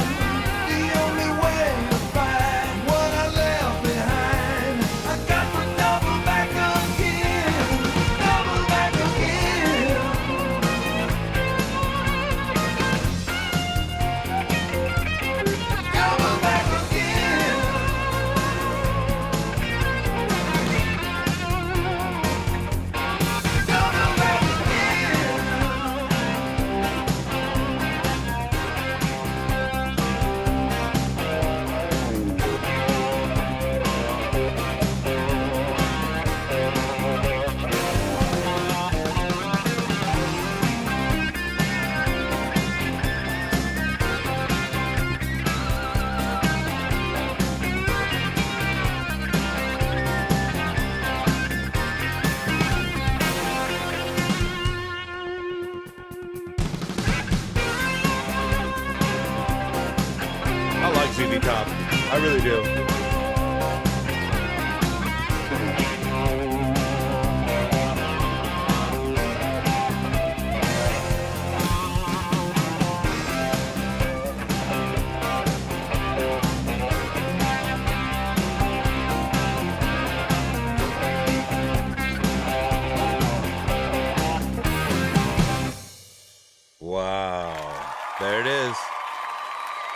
The only way to find what I left behind. I've got to double back again, double back again. Double back again. Double back I like ZZ Top. I really do. Wow. There it is.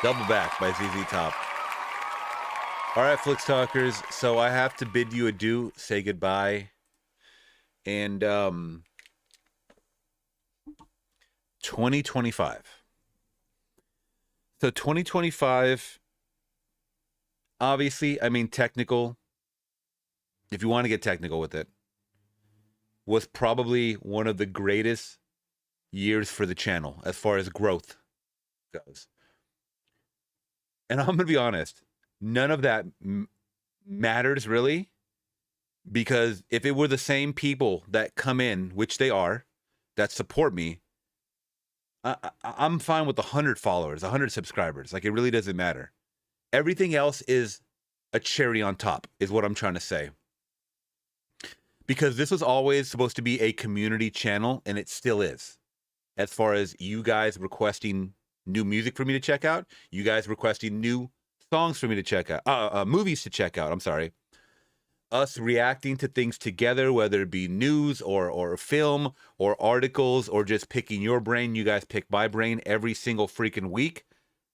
Double Back by ZZ Top. All right, Flix Talkers. So I have to bid you adieu, say goodbye. And 2025. So 2025, obviously, I mean, technical, if you want to get technical with it, was probably one of the greatest years for the channel as far as growth goes. And I'm going to be honest, none of that matters really, because if it were the same people that come in, which they are, that support me, I'm fine with 100 followers, 100 subscribers. Like, it really doesn't matter. Everything else is a cherry on top, is what I'm trying to say. Because this was always supposed to be a community channel, and it still is. as far as you guys requesting new music for me to check out, you guys requesting new songs for me to check out, movies to check out. I'm sorry. Us reacting to things together, whether it be news or film or articles or just picking your brain. You guys pick my brain every single freaking week.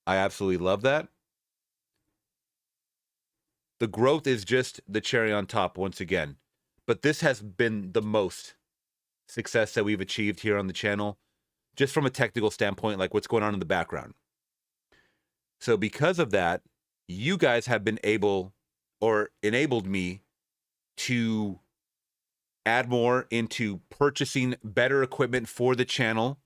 I absolutely love that. The growth is just the cherry on top once again. But this has been the most success that we've achieved here on the channel, just from a technical standpoint, like what's going on in the background. So because of that, you guys have been able or enabled me to add more into purchasing better equipment for the channel,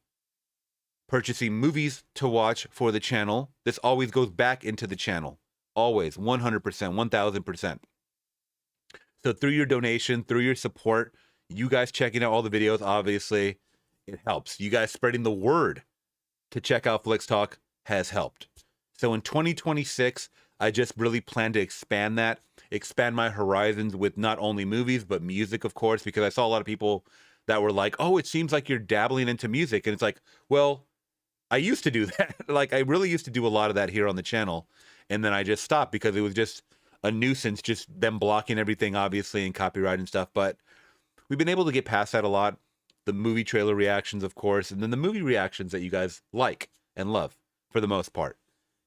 purchasing movies to watch for the channel. This always goes back into the channel. Always, 100%, 1000%. So through your donation, through your support, you guys checking out all the videos, obviously, it helps. You guys spreading the word to check out Flix Talk has helped. So in 2026, I just really plan to expand that, expand my horizons with not only movies, but music, of course, because I saw a lot of people that were like, oh, it seems like you're dabbling into music. And it's like, well, I used to do that. Like, I really used to do a lot of that here on the channel. And then I just stopped because it was just a nuisance, just them blocking everything, obviously, and copyright and stuff. But we've been able to get past that a lot. The movie trailer reactions, of course, and then the movie reactions that you guys like and love for the most part.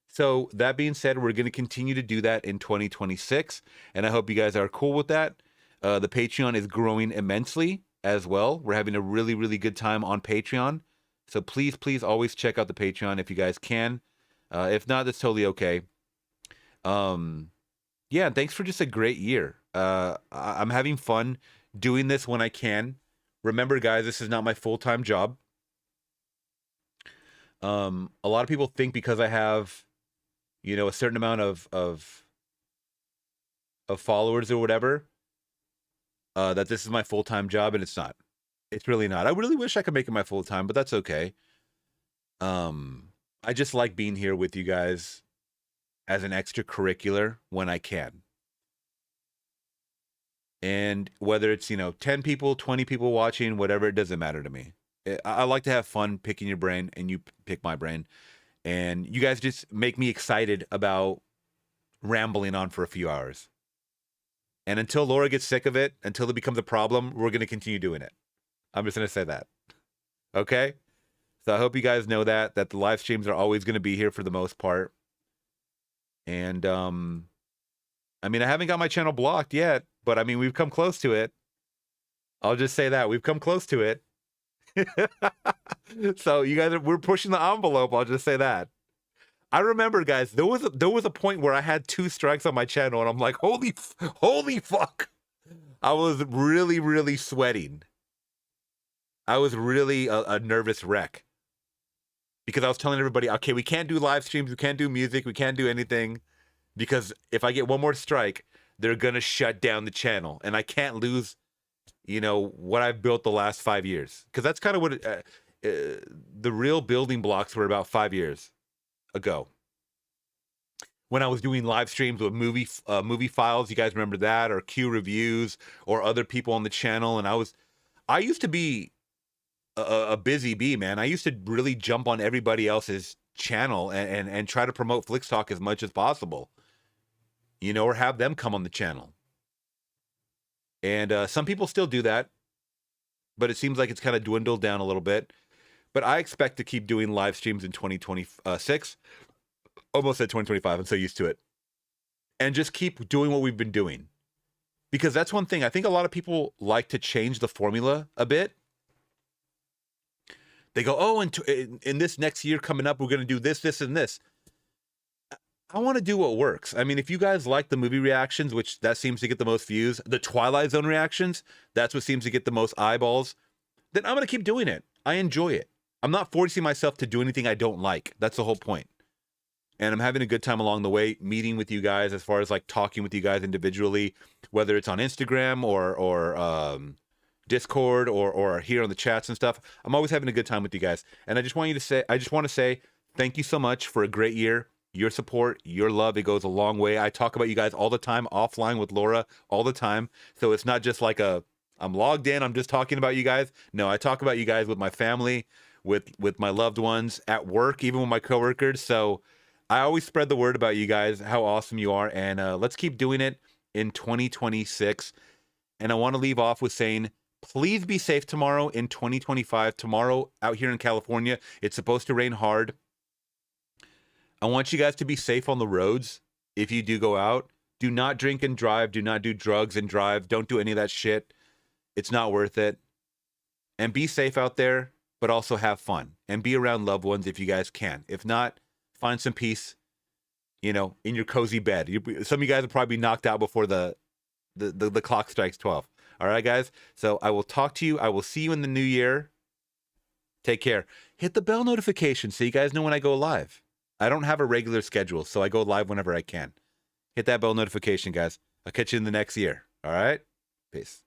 So that being said, we're going to continue to do that in 2026, and I hope you guys are cool with that. The Patreon is growing immensely as well. We're having a really, really good time on Patreon. So please, please always check out the Patreon if you guys can. If not, that's totally okay. Yeah, thanks for just a great year. I'm having fun doing this when I can. Remember, guys, this is not my full-time job. A lot of people think because I have, you know, a certain amount of followers or whatever, that this is my full-time job, and it's not. It's really not. I really wish I could make it my full-time, but that's okay. I just like being here with you guys as an extracurricular when I can. And whether it's, you know, 10 people, 20 people watching, whatever, it doesn't matter to me. I like to have fun picking your brain, and you pick my brain. And you guys just make me excited about rambling on for a few hours. And until Laura gets sick of it, until it becomes a problem, we're going to continue doing it. I'm just going to say that. Okay? So I hope you guys know that the live streams are always going to be here for the most part. And, I mean, I haven't got my channel blocked yet, but I mean, we've come close to it. I'll just say that. We've come close to it. So you guys, we're pushing the envelope. I'll just say that. I remember, guys, there was a point where I had 2 strikes on my channel, and I'm like, holy fuck. I was really, really sweating. I was really a nervous wreck. Because I was telling everybody, okay, we can't do live streams, we can't do music, we can't do anything. Because if I get one more strike, they're going to shut down the channel. And I can't lose, you know, what I've built the last 5 years. Because that's kind of what the real building blocks were about 5 years ago. When I was doing live streams with movie files, you guys remember that? Or Q reviews, or other people on the channel. And I used to be a busy bee, man. I used to really jump on everybody else's channel and try to promote Flix Talk as much as possible. You know, or have them come on the channel. And some people still do that, but it seems like it's kind of dwindled down a little bit. But I expect to keep doing live streams in 2026. Almost at 2025. I'm so used to it. And just keep doing what we've been doing. Because that's one thing. I think a lot of people like to change the formula a bit. They go, oh, in this next year coming up, we're going to do this, this, and this. I want to do what works. I mean, if you guys like the movie reactions, which that seems to get the most views, the Twilight Zone reactions, that's what seems to get the most eyeballs, then I'm going to keep doing it. I enjoy it. I'm not forcing myself to do anything I don't like. That's the whole point. And I'm having a good time along the way, meeting with you guys as far as like talking with you guys individually, whether it's on Instagram or Discord or here on the chats and stuff. I'm always having a good time with you guys. And I just want to say thank you so much for a great year. Your support, your love, it goes a long way. I talk about you guys all the time offline with Laura all the time. So it's not just like I'm logged in, I'm just talking about you guys. No, I talk about you guys with my family, with my loved ones, at work, even with my coworkers. So I always spread the word about you guys, how awesome you are, and let's keep doing it in 2026. And I want to leave off with saying, please be safe tomorrow in 2025. Tomorrow out here in California, it's supposed to rain hard. I want you guys to be safe on the roads. If you do go out, do not drink and drive. Do not do drugs and drive. Don't do any of that shit. It's not worth it. And be safe out there, but also have fun and be around loved ones if you guys can. If not, find some peace, you know, in your cozy bed. Some of you guys will probably be knocked out before the clock strikes 12. All right, guys. So I will talk to you. I will see you in the new year. Take care. Hit the bell notification so you guys know when I go live. I don't have a regular schedule, so I go live whenever I can. Hit that bell notification, guys. I'll catch you in the next year. All right? Peace.